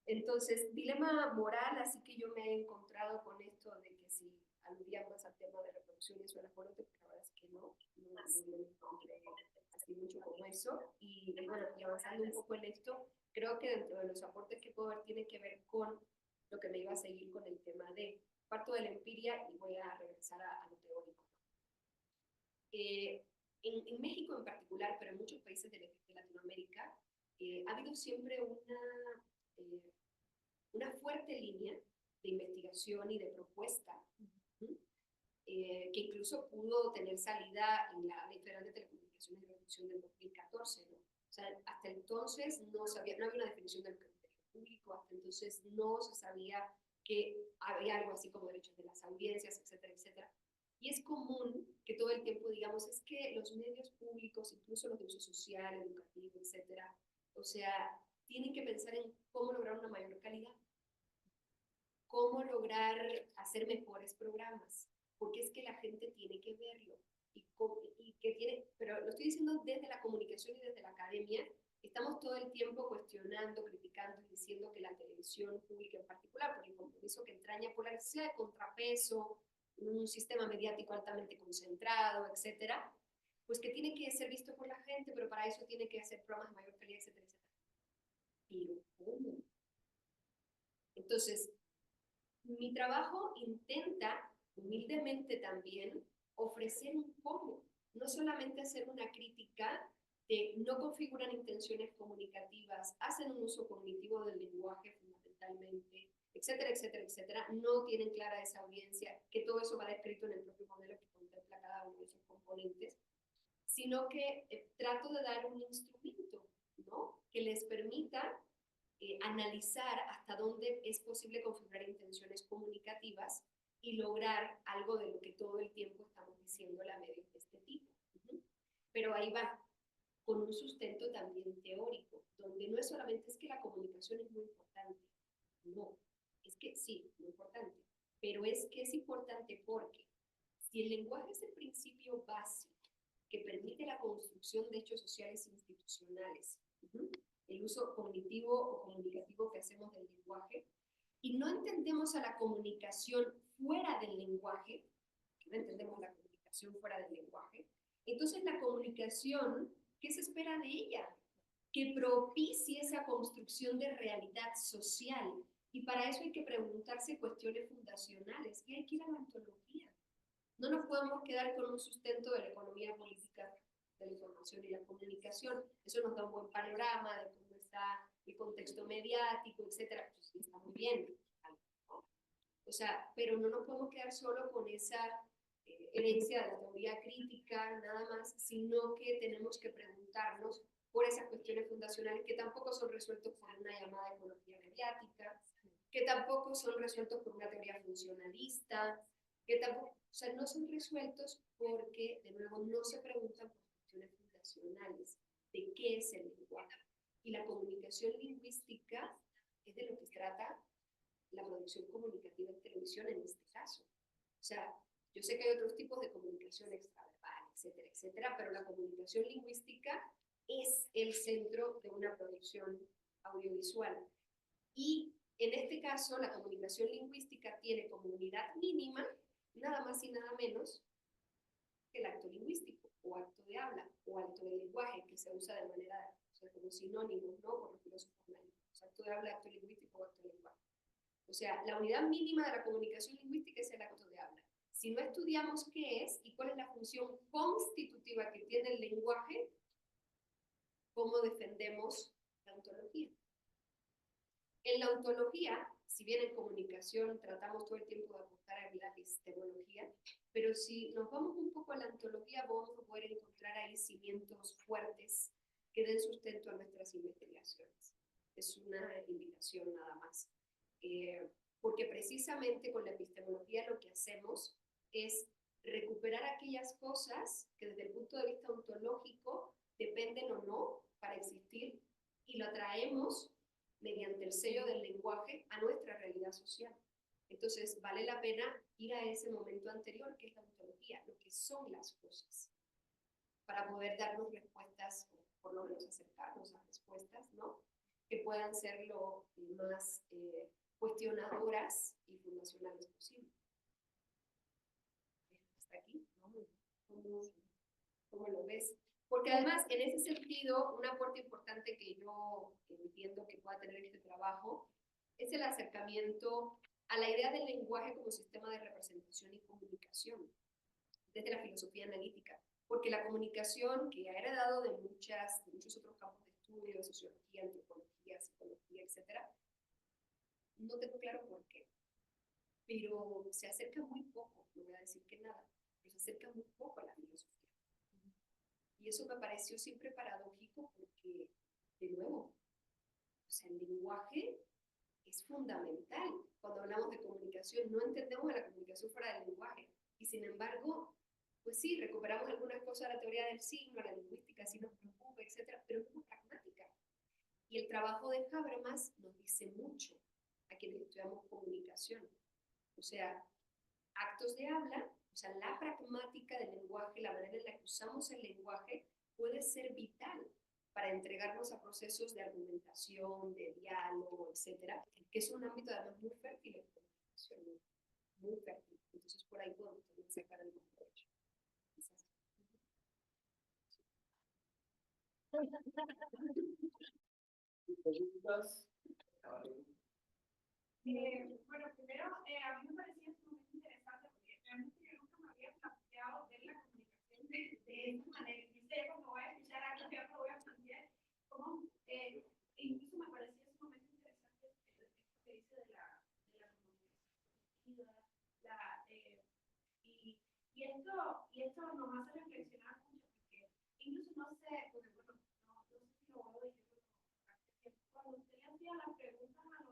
Entonces, dilema moral, así que yo me he encontrado con esto de que si aludía más al tema de reproducción y eso era fuerte, pero la verdad es que no me encontré así mucho como eso. Y bueno, y avanzando un poco en esto, creo que dentro de los aportes que puedo ver tiene que ver con lo que me iba a seguir con el tema de parto de la empiria y voy a regresar a lo teórico. En México en particular, pero en muchos países de Latinoamérica, ha habido siempre una fuerte línea de investigación y de propuesta, que incluso pudo tener salida en la Ley Federal de Telecomunicaciones y Redacción del 2014, ¿no? O sea, hasta entonces no había una definición del criterio público, hasta entonces no se sabía que había algo así como derechos de las audiencias, etcétera, etcétera. Y es común que todo el tiempo digamos, es que los medios públicos, incluso los de uso social, educativo, etcétera, o sea, tienen que pensar en cómo lograr una mayor calidad, cómo lograr hacer mejores programas, porque es que la gente tiene que verlo. Pero lo estoy diciendo desde la comunicación y desde la academia, estamos todo el tiempo cuestionando, criticando y diciendo que la televisión pública en particular, por el compromiso que entraña por la necesidad de contrapeso, un sistema mediático altamente concentrado, etcétera, pues que tiene que ser visto por la gente, pero para eso tiene que hacer programas de mayor calidad, etcétera, etcétera. Pero ¿cómo? Entonces, mi trabajo intenta humildemente también ofrecer un cómo, no solamente hacer una crítica de no configuran intenciones comunicativas, hacen un uso cognitivo del lenguaje fundamentalmente, etcétera, etcétera, etcétera, no tienen clara esa audiencia, que todo eso va descrito en el propio modelo que contempla cada uno de esos componentes, sino que trato de dar un instrumento, ¿no? Que les permita analizar hasta dónde es posible configurar intenciones comunicativas y lograr algo de lo que todo el tiempo estamos diciendo la medios de este tipo. Pero ahí va, con un sustento también teórico, donde no es solamente es que la comunicación es muy importante, no, es que sí, muy importante, pero es que es importante porque si el lenguaje es el principio básico que permite la construcción de hechos sociales e institucionales, el uso cognitivo o comunicativo que hacemos del lenguaje, y no entendemos a la comunicación fuera del lenguaje, no entendemos la comunicación fuera del lenguaje, entonces la comunicación, ¿qué se espera de ella? Que propicie esa construcción de realidad social, y para eso hay que preguntarse cuestiones fundacionales, y hay que ir a la ontología. No nos podemos quedar con un sustento de la economía política de la información y la comunicación. Eso nos da un buen panorama de cómo está el contexto mediático, etcétera. Pues sí, está muy bien, ¿no? O sea, pero no nos podemos quedar solo con esa herencia de la teoría crítica, nada más, sino que tenemos que preguntarnos por esas cuestiones fundacionales que tampoco son resueltos por una llamada ecología mediática, que tampoco son resueltos por una teoría funcionalista, que tampoco, o sea, no son resueltos porque, de nuevo, no se preguntan por cuestiones fundacionales de qué es el lenguaje. Y la comunicación lingüística es de lo que trata la producción comunicativa en televisión en este caso. O sea, yo sé que hay otros tipos de comunicación extraverbal, etcétera, etcétera, pero la comunicación lingüística es el centro de una producción audiovisual. Y en este caso, la comunicación lingüística tiene como unidad mínima nada más y nada menos que el acto lingüístico, o acto de habla, o acto de lenguaje, que se usa de manera sea, como sinónimos, ¿no? Por los filósofos médicos, acto de habla, acto lingüístico o acto de lenguaje. O sea, la unidad mínima de la comunicación lingüística es el acto de habla. Si no estudiamos qué es y cuál es la función constitutiva que tiene el lenguaje, ¿cómo defendemos la ontología? En la ontología, si bien en comunicación tratamos todo el tiempo de apuntar a la epistemología, pero si nos vamos un poco a la ontología, vamos a poder encontrar ahí cimientos fuertes que den sustento a nuestras investigaciones. Es una invitación nada más. Porque precisamente con la epistemología lo que hacemos es recuperar aquellas cosas que desde el punto de vista ontológico dependen o no para existir y lo traemos mediante el sello del lenguaje a nuestra realidad social. Entonces vale la pena ir a ese momento anterior que es la ontología, lo que son las cosas, para poder darnos respuestas, o por lo menos acercarnos a respuestas, ¿no? Que puedan ser lo más cuestionadoras y fundacionales posible. Hasta aquí, ¿no? ¿Cómo lo ves? Porque además, en ese sentido, un aporte importante que yo entiendo que pueda tener este trabajo es el acercamiento a la idea del lenguaje como sistema de representación y comunicación, desde la filosofía analítica. Porque la comunicación, que ha heredado de muchos otros campos de estudio, de sociología, antropología, psicología, etc., no tengo claro por qué, pero se acerca muy poco, no voy a decir que nada, pero se acerca muy poco a la filosofía. Y eso me pareció siempre paradójico porque, de nuevo, o sea, el lenguaje es fundamental. Cuando hablamos de comunicación, no entendemos a la comunicación fuera del lenguaje. Y sin embargo, pues sí, recuperamos algunas cosas de la teoría del signo, la lingüística sí nos preocupa, etcétera, pero es muy pragmática. Y el trabajo de Habermas nos dice mucho a quienes estudiamos comunicación. O sea, actos de habla, o sea, la pragmática del lenguaje, la manera en la que usamos el lenguaje, puede ser vital para entregarnos a procesos de argumentación, de diálogo, etcétera, que es un ámbito además muy fértil en comunicación, muy fértil. Entonces, por ahí podemos también sacar algo de provecho. ¿Preguntas? Bueno, primero, a mí me parecía sumamente interesante porque realmente yo nunca me había planteado ver la comunicación de esta manera. Y sé, cuando voy a escuchar algo, ya lo voy a plantear. Como, incluso me parecía sumamente interesante esto que dice de la comunicación. Y esto nos hace reflexionar mucho porque incluso no sé, porque bueno, no sé si lo voy a decir, pero cuando usted le hacía las preguntas a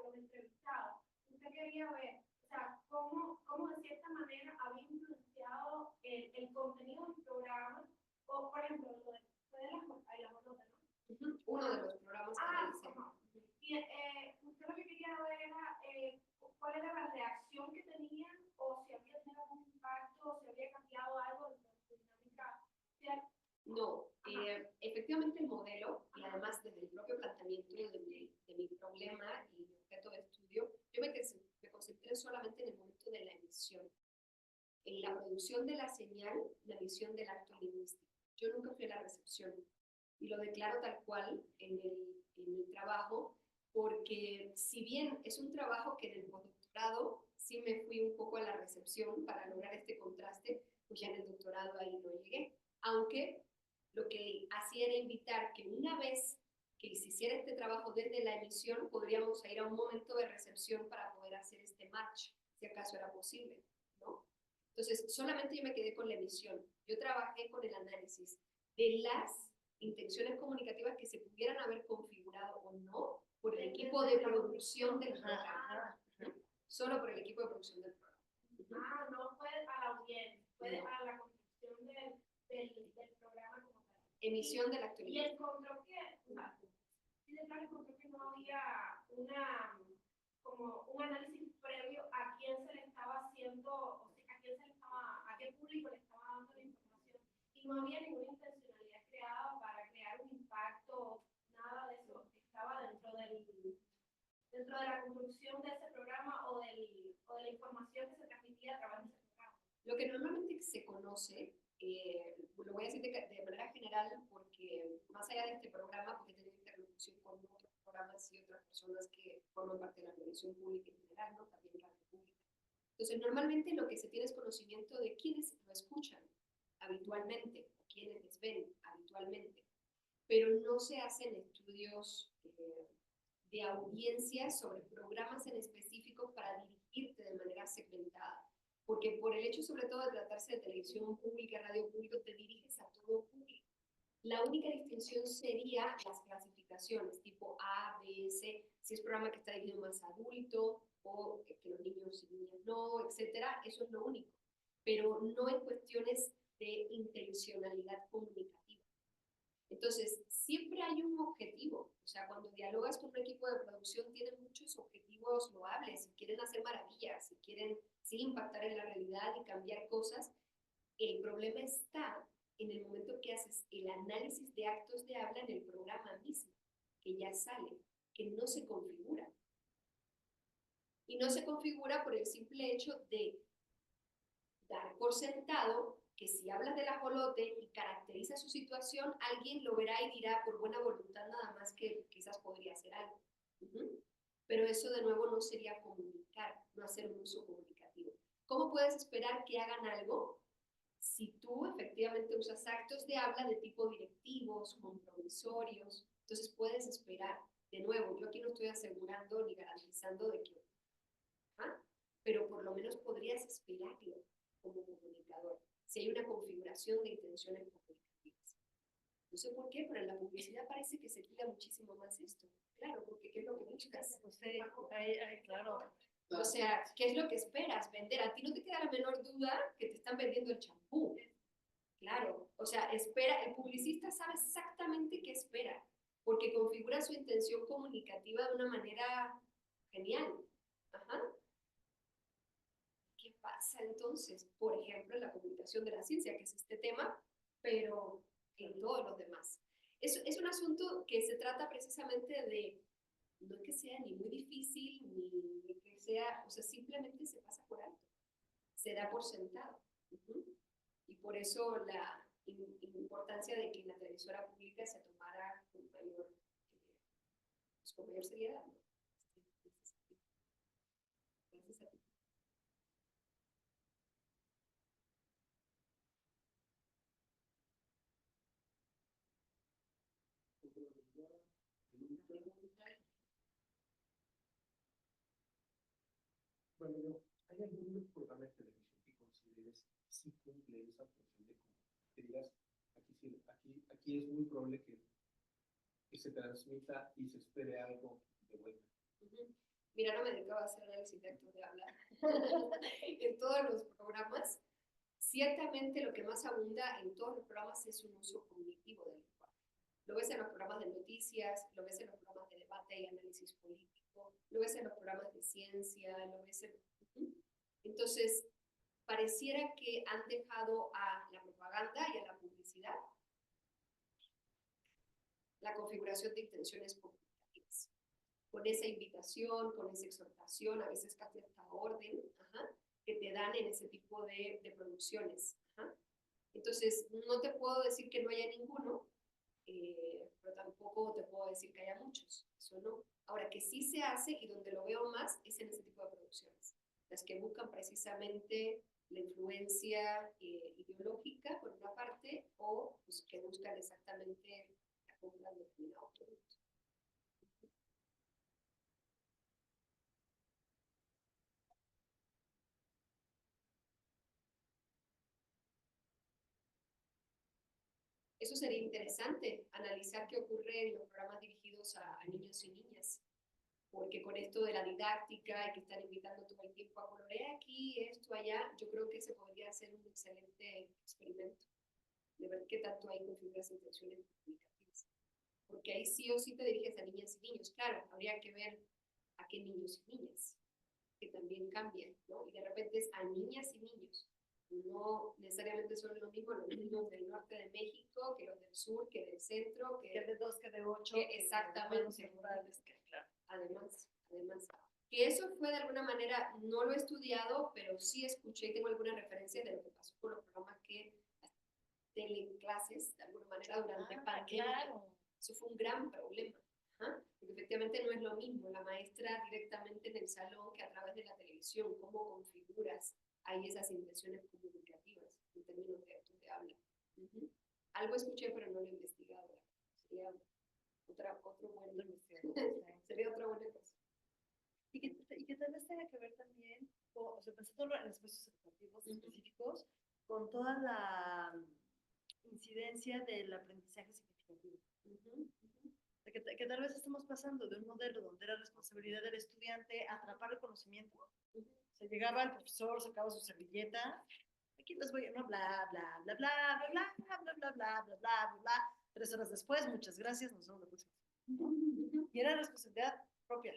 los entrevistados, usted quería ver, o sea, cómo de cierta manera había influenciado el contenido del programa, o por ejemplo, lo de las montañas, ¿no? Uno de los programas que y usted lo que quería ver era cuál era la reacción que tenían, o si había tenido algún impacto, o si había cambiado algo de su dinámica. No, efectivamente el modelo, y además desde el propio planteamiento de mi problema y mi objeto de estudio, yo me concentré solamente en el momento de la emisión, en la producción de la señal, la emisión del acto lingüístico. Yo nunca fui a la recepción, y lo declaro tal cual en el trabajo, porque si bien es un trabajo que en el postdoctorado sí me fui un poco a la recepción para lograr este contraste, pues ya en el doctorado ahí no llegué, aunque lo que hacía era invitar que una vez que se hiciera este trabajo desde la emisión, podríamos ir a un momento de recepción para poder hacer este match, si acaso era posible, ¿no? Entonces, solamente yo me quedé con la emisión. Yo trabajé con el análisis de las intenciones comunicativas que se pudieran haber configurado o no por el equipo de producción del programa. Solo por el equipo de producción del programa. No fue a la audiencia, fue a la construcción del programa como tal. Emisión de la actualidad. Y encontró que, sí, de claro, encontró que no había como un análisis previo a quién se le estaba haciendo, o sea, a qué público le estaba dando la información. Y no había ninguna intencionalidad creada para crear un impacto, nada de eso. Estaba dentro de la construcción de ese programa o de la información que se transmitía a través de ese programa. Lo que normalmente se conoce lo voy a decir de manera general porque más allá de este programa, porque tengo interlocución con otros programas y otras personas que forman parte de la televisión pública en general, ¿no? También radio pública. Entonces, normalmente lo que se tiene es conocimiento de quienes lo escuchan habitualmente, o quienes les ven habitualmente, pero no se hacen estudios de audiencia sobre programas en específico para dirigirte de manera segmentada. Porque por el hecho sobre todo de tratarse de televisión pública, radio público, te diriges a todo público. La única distinción sería las clasificaciones, tipo A, B, C, si es programa que está dirigido más a adulto, o que los niños y niñas no, etcétera, eso es lo único. Pero no en cuestiones de intencionalidad comunicativa. Entonces, siempre hay un objetivo. O sea, cuando dialogas con un equipo de producción, tienen muchos objetivos loables. Si quieren hacer maravillas, si quieren impactar en la realidad y cambiar cosas, el problema está en el momento que haces el análisis de actos de habla en el programa mismo, que ya sale, que no se configura. Y no se configura por el simple hecho de dar por sentado que si hablas del ajolote y caracteriza su situación, alguien lo verá y dirá por buena voluntad nada más que quizás podría hacer algo. Pero eso de nuevo no sería comunicar, no hacer un uso comunicativo. ¿Cómo puedes esperar que hagan algo si tú efectivamente usas actos de habla de tipo directivos, compromisorios? Entonces puedes esperar, de nuevo, yo aquí no estoy asegurando ni garantizando de que, pero por lo menos podrías esperarlo como comunicador, si hay una configuración de intenciones comunicativas. No sé por qué, pero en la publicidad parece que se cuida muchísimo más esto. Claro, porque ¿qué es lo que buscas? Claro. O sea, ¿qué es lo que esperas vender? A ti no te queda la menor duda que te están vendiendo el champú. Claro, o sea, espera, el publicista sabe exactamente qué espera, porque configura su intención comunicativa de una manera genial. Ajá. ¿Qué pasa entonces? Por ejemplo, en la comunicación de la ciencia, que es este tema, pero en todos los demás. Es un asunto que se trata precisamente de, no es que sea ni muy difícil, ni que sea, o sea, simplemente se pasa por alto, se da por sentado. Y por eso la importancia de que la televisora pública se tomara con mayor seriedad, ¿no? Gracias a ti. Bueno, ¿hay algún programa de televisión que consideres que sí cumple esa función de comunicar? Que digas, aquí es muy probable que se transmita y se espere algo de vuelta. Mira, no me dedicaba a hacer análisis de actos de habla. En todos los programas, ciertamente lo que más abunda en todos los programas es un uso cognitivo del lenguaje. Lo ves en los programas de noticias, lo ves en los programas de debate y análisis político, lo ves en los programas de ciencia, lo ves en... Entonces, pareciera que han dejado a la propaganda y a la publicidad la configuración de intenciones comunicativas. Con esa invitación, con esa exhortación, a veces casi hasta orden, que te dan en ese tipo de producciones. Entonces, no te puedo decir que no haya ninguno, pero tampoco te puedo decir que haya muchos, eso no. Ahora, que sí se hace y donde lo veo más es en ese tipo de producciones, las que buscan precisamente la influencia ideológica, por una parte, o pues, que buscan exactamente la compra de determinado producto. Eso sería interesante, analizar qué ocurre en los programas dirigidos a niños y niñas, porque con esto de la didáctica y que están invitando todo el tiempo a colorear aquí, esto, allá, yo creo que se podría hacer un excelente experimento de ver qué tanto hay configuras intenciones comunicativas. Porque ahí sí o sí te diriges a niñas y niños. Claro, habría que ver a qué niños y niñas, que también cambian, ¿no? Y de repente es a niñas y niños. No necesariamente son lo mismo los niños del norte de México que los del sur, que del centro, que de 2, que de 8. Exactamente. Además, que eso fue de alguna manera, no lo he estudiado, pero sí escuché y tengo alguna referencia de lo que pasó con los programas que teleclases, de alguna manera, durante Ah, pandemia. claro. Eso fue un gran problema. ¿Ah? Porque efectivamente no es lo mismo la maestra directamente en el salón que a través de la televisión. ¿Cómo configuras ahí esas intenciones comunicativas en términos de actos de habla? Algo escuché, pero no lo he investigado. Sería otro buen sería otra buena cosa. Y que tal vez tenga que ver también, o sea, pensando en espacios educativos específicos, con toda la incidencia del aprendizaje significativo. O sea, que tal vez estamos pasando de un modelo donde era responsabilidad del estudiante atrapar el conocimiento. O sea, llegaba el profesor, sacaba su servilleta, aquí les voy a, no, bla, bla, bla, bla, bla, bla, bla, bla, bla, bla, bla, bla, bla. 3 horas después, muchas gracias, nos vemos la próxima. Y era responsabilidad propia.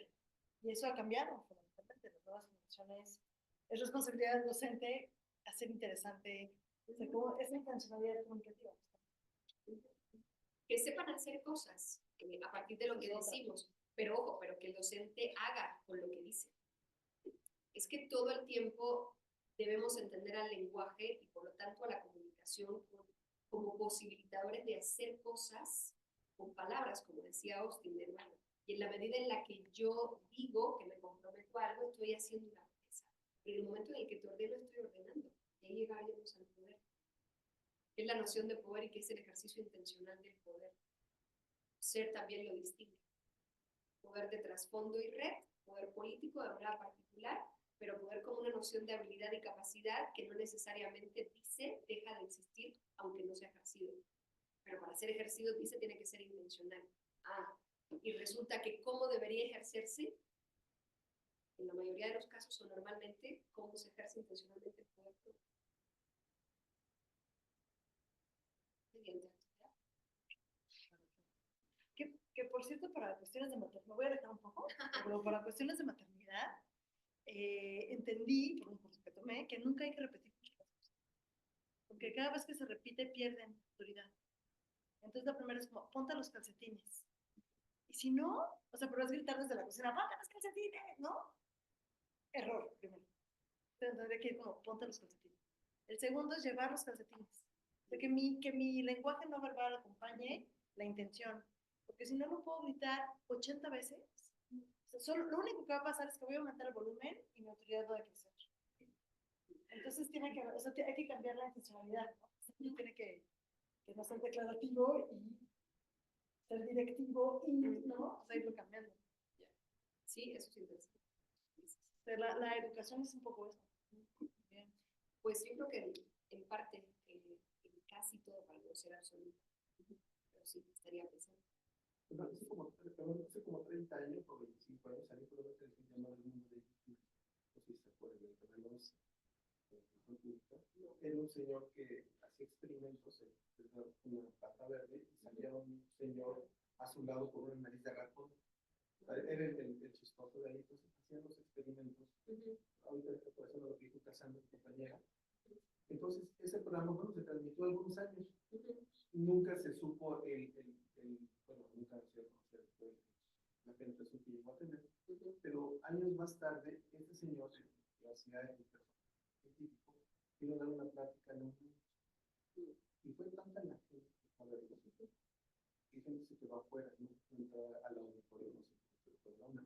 Y eso ha cambiado, fundamentalmente. Las nuevas generaciones, es responsabilidad del docente hacer interesante, o sea, como esa intencionalidad comunicativa. Que sepan hacer cosas a partir de lo que decimos, pero ojo, pero que el docente haga con lo que dice. Es que todo el tiempo debemos entender al lenguaje y por lo tanto a la comunicación como posibilitadores de hacer cosas con palabras, como decía Austin de nuevo. Y en la medida en la que yo digo que me comprometo a algo, estoy haciendo una promesa. Pero en el momento en el que te ordeno, estoy ordenando. Y ahí llegaríamos al poder. Es la noción de poder y que es el ejercicio intencional del poder. Ser también lo distingue. Poder de trasfondo y red, poder político de manera particular, pero poder como una noción de habilidad y capacidad que no necesariamente dice deja de existir, aunque no sea ejercido. Pero para ser ejercido dice tiene que ser intencional. Y resulta que cómo debería ejercerse, en la mayoría de los casos o normalmente, cómo se ejerce intencionalmente el poder propio. Mediante actividad. Que por cierto, para cuestiones de maternidad, me voy a dejar un poco, pero para cuestiones de maternidad, entendí, por un curso que tomé, que nunca hay que repetir muchas cosas. Porque cada vez que se repite, pierden autoridad. Entonces, la primera es como, ponte los calcetines. Y si no, o sea, pero es gritar desde la cocina, ponte los calcetines, ¿no? Error, primero. Entonces, tendría que ir como, ponte los calcetines. El segundo es llevar los calcetines. O sea, que mi lenguaje no verbal acompañe la intención. Porque si no, no puedo gritar 80 veces. O sea, solo, lo único que va a pasar es que voy a aumentar el volumen y mi autoridad va a crecer. Entonces tiene que, o sea, hay que cambiar la intencionalidad, ¿no? Tiene que no ser declarativo y ser directivo y, ¿no? O sea, irlo cambiando. Sí, eso es interesante. O sea, la educación es un poco eso. Bien. Pues yo creo que en parte, en casi todo, para no ser absoluto, pero sí, estaría pensando. Hace como 30 años o 25 años salí por una televisión llamada El Mundo de YouTube. No sé si se acuerdan de los era un señor que hacía experimentos en una pata verde y salía un señor a su lado con una nariz de ratón. Era el chistoso de ahí, entonces hacían los experimentos. Ahorita por eso lo que dijo Casandra, mi compañera. Entonces, ese programa, bueno, se transmitió algunos años. Nunca se supo bueno, nunca se dio a conocer la penetración que llegó a tener. Pero años más tarde, este señor de la Universidad de científico vino a dar una plática en un mundo. Y fue tanta la gente a ver los que gente se quedó afuera, no entraba a la auditorio, no sé por qué, ¿no?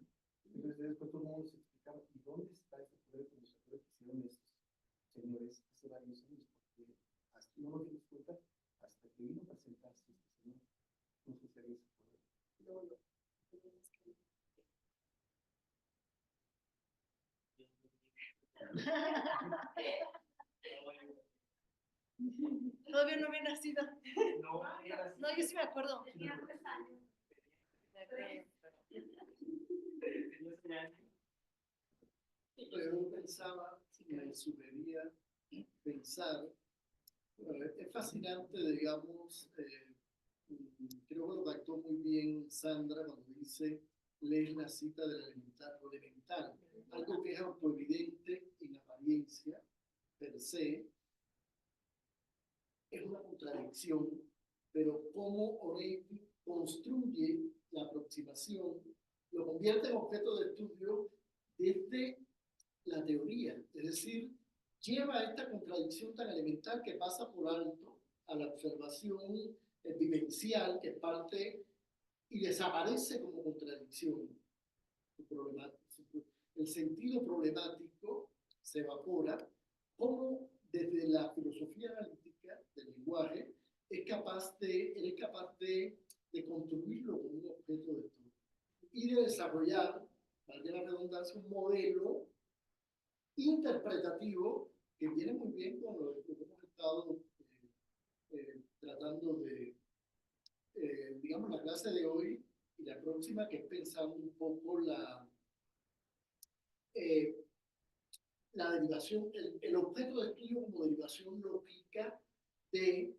Entonces después todo el mundo se explicaba, ¿y dónde está ese poder comunicador que hicieron estos señores hace varios años? Porque hasta no nos dimos cuenta hasta que vino a presentarse este señor, no sucedió ese poder. No. Todavía no había nacido. No, yo sí me acuerdo. Tenía 3 años. Yo pensaba, me sugería pensar, es fascinante, digamos, creo que lo captó muy bien Sandra cuando dice, lees la cita del elemental, lo elemental, algo que es autoevidente en apariencia, per se, es una contradicción, pero cómo Oreille construye la aproximación, lo convierte en objeto de estudio desde la teoría, es decir, lleva a esta contradicción tan elemental que pasa por alto a la observación vivencial, que es parte y desaparece como contradicción. El sentido problemático se evapora, como desde la filosofía analítica del lenguaje eres capaz de construirlo como un objeto de estudio y de desarrollar, valga la redundancia, un modelo interpretativo que viene muy bien con lo que hemos estado tratando de, digamos, la clase de hoy y la próxima, que es pensando un poco la derivación, el objeto de estudio como derivación lógica de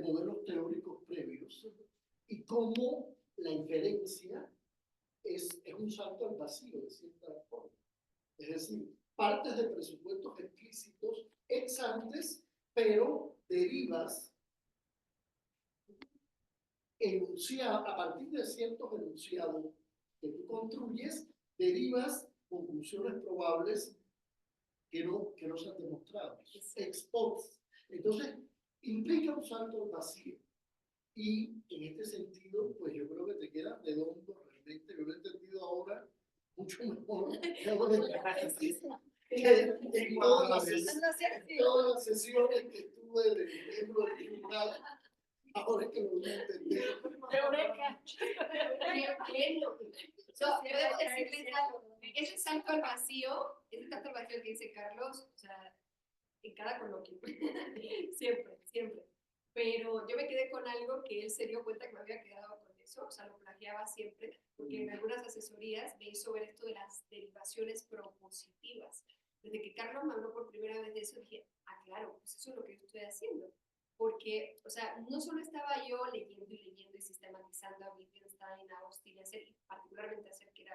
modelos teóricos previos y cómo la inferencia es un salto al vacío, de cierta forma. Es decir, partes de presupuestos explícitos ex antes, pero derivas a partir de ciertos enunciados que tú construyes, derivas conclusiones probables que no se han demostrado, ex post. Entonces, implica un salto al vacío. Y en este sentido, pues yo creo que te queda redondo realmente. Yo lo he entendido ahora mucho mejor. En todas las sesiones que estuve de miembro del tribunal, ahora es que lo voy a entender. Eureka. Puedo decirles algo. Ese salto al vacío que dice Carlos, o sea, en cada coloquio, siempre. Pero yo me quedé con algo que él se dio cuenta que me había quedado con eso, o sea, lo plagiaba siempre, porque en algunas asesorías me hizo ver esto de las derivaciones propositivas. Desde que Carlos me habló por primera vez de eso, dije, claro, pues eso es lo que yo estoy haciendo. Porque, o sea, no solo estaba yo leyendo y sistematizando a Wittgenstein, a Austin, y particularmente a Ser, que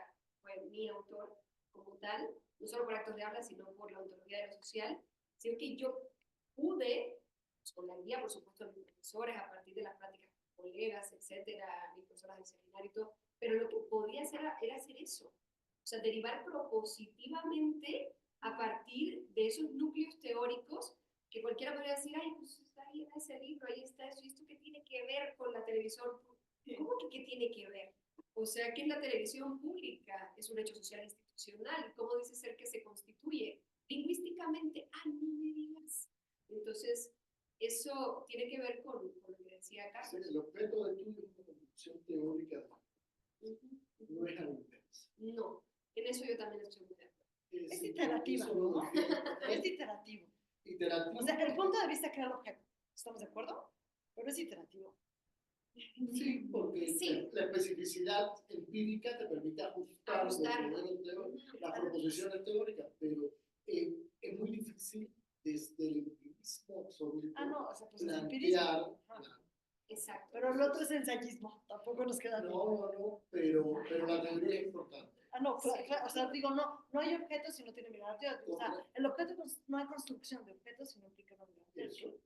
fue mi autor como tal, no solo por actos de habla, sino por la ontología de lo social, sino que yo pude, pues, con la guía, por supuesto, de mis profesores, a partir de las prácticas con colegas, etcétera, mis profesoras del seminario y todo, pero lo que podía hacer era hacer eso, o sea, derivar propositivamente a partir de esos núcleos teóricos que cualquiera podría decir, ay, pues ahí en ese libro, ahí está eso, ¿y esto qué tiene que ver con la televisión? ¿Cómo que qué tiene que ver? O sea, ¿qué es la televisión pública? Es un hecho social institucional. ¿Cómo dice Ser que se constituye? Lingüísticamente, no me digas. Entonces, eso tiene que ver con lo que decía Carlos. El objeto de estudio es una construcción teórica, no es algo inverso. No, en eso yo también estoy muy de acuerdo. Es iterativa, ¿no? Es iterativo. Iterativo. O sea, el punto de vista crea el objeto. ¿Estamos de acuerdo? Pero es iterativo. Sí, porque sí, la especificidad empírica te permite ajustar los modelos teóricos, las proposiciones teóricas, pero es muy difícil desde el empirismo absoluto no, o sea, pues es empirismo. Exacto. Pero el otro es ensayismo, tampoco nos queda. No, pero la teoría es importante. No, claro, o sea, digo, no hay objetos si no tiene mirada teórica. O sea, el objeto, no hay construcción de objetos si no implica una mirada teórica.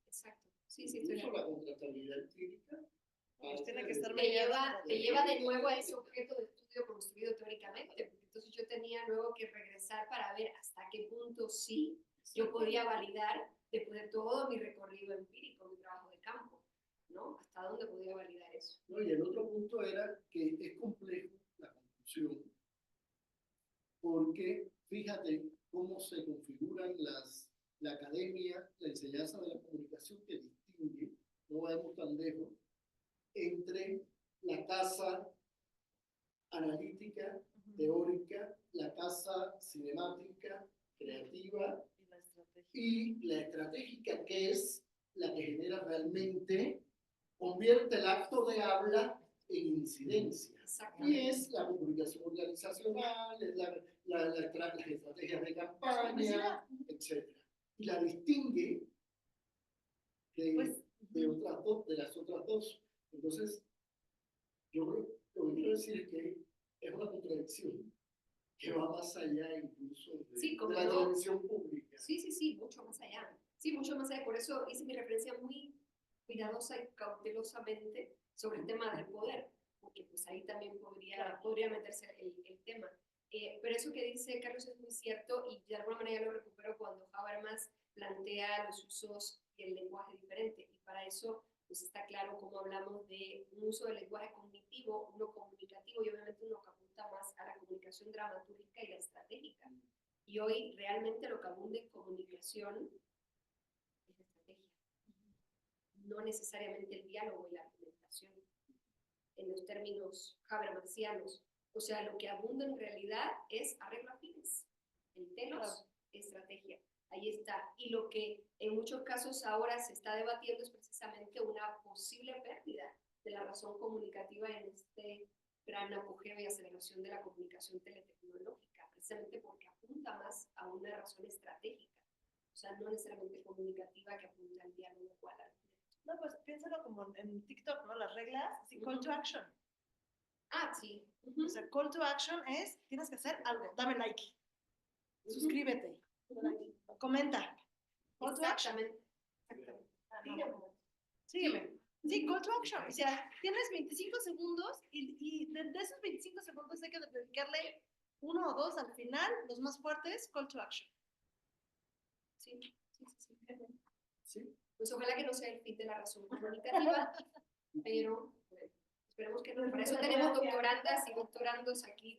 Exacto. Sí, estoy de acuerdo. La contractualidad empírica pues tiene que estar te lleva de nuevo a ese objeto de estudio construido teóricamente, porque entonces yo tenía luego que regresar para ver hasta qué punto sí yo podía validar después de todo mi recorrido empírico, mi trabajo de campo, ¿no? Hasta dónde podía validar eso. No, y el otro punto era que es complejo la conclusión, porque fíjate cómo se configuran la academia, la enseñanza de la comunicación, que distingue, no vayamos tan lejos, entre la casa analítica, teórica, la casa cinemática, creativa y la estratégica, que es la que genera realmente, convierte el acto de habla en incidencia. Y es la comunicación organizacional, es las estrategias de campaña, etc. Y la distingue de las otras dos. Entonces, yo creo que lo que quiero decir es que es una contradicción que va más allá incluso de la televisión pública. Sí, mucho más allá. Sí, mucho más allá. Por eso hice mi referencia muy cuidadosa y cautelosamente sobre el tema del poder, porque pues ahí también podría meterse el tema. Pero eso que dice Carlos es muy cierto y de alguna manera lo recupero cuando Habermas plantea los usos y el lenguaje diferente. Y para eso pues está claro cómo hablamos de un uso del lenguaje cognitivo, uno comunicativo y obviamente uno que apunta más a la comunicación dramatúrgica y la estratégica. Y hoy realmente lo que abunda en comunicación es la estrategia, no necesariamente el diálogo y la argumentación, en los términos habermasianos. O sea, lo que abunda en realidad es arreglo a fines, el telos, estrategia. Ahí está. Y lo que en muchos casos ahora se está debatiendo es precisamente una posible pérdida de la razón comunicativa en este gran apogeo y aceleración de la comunicación teletecnológica, precisamente porque apunta más a una razón estratégica, o sea, no necesariamente comunicativa que apunta al diálogo o a la... No, pues piénsalo como en TikTok, ¿no? Las reglas, así, call to action. Ah, sí. O sea, call to action es, tienes que hacer algo, dame like, suscríbete, comenta. Call to action. Exactamente. Sígueme. Sí, call to action. O sea, tienes 25 segundos y de esos 25 segundos hay que dedicarle 1 o 2 al final, los más fuertes, call to action. Sí, sí, sí, sí. Sí. Pues ojalá que no sea el fin de la razón comunicativa, pero bueno, esperemos que no. Para eso tenemos doctorandas y doctorandos aquí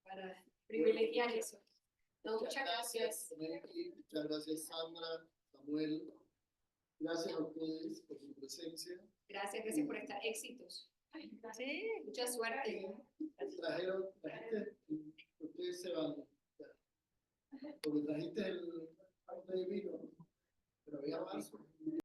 para privilegiar eso. No, muchas gracias. Muchas gracias, Sandra, Samuel. Gracias a ustedes por su presencia. Gracias por estar. Éxitos. Sí. Mucha suerte. Trajiste, ustedes se van, porque trajiste el vino, pero había más.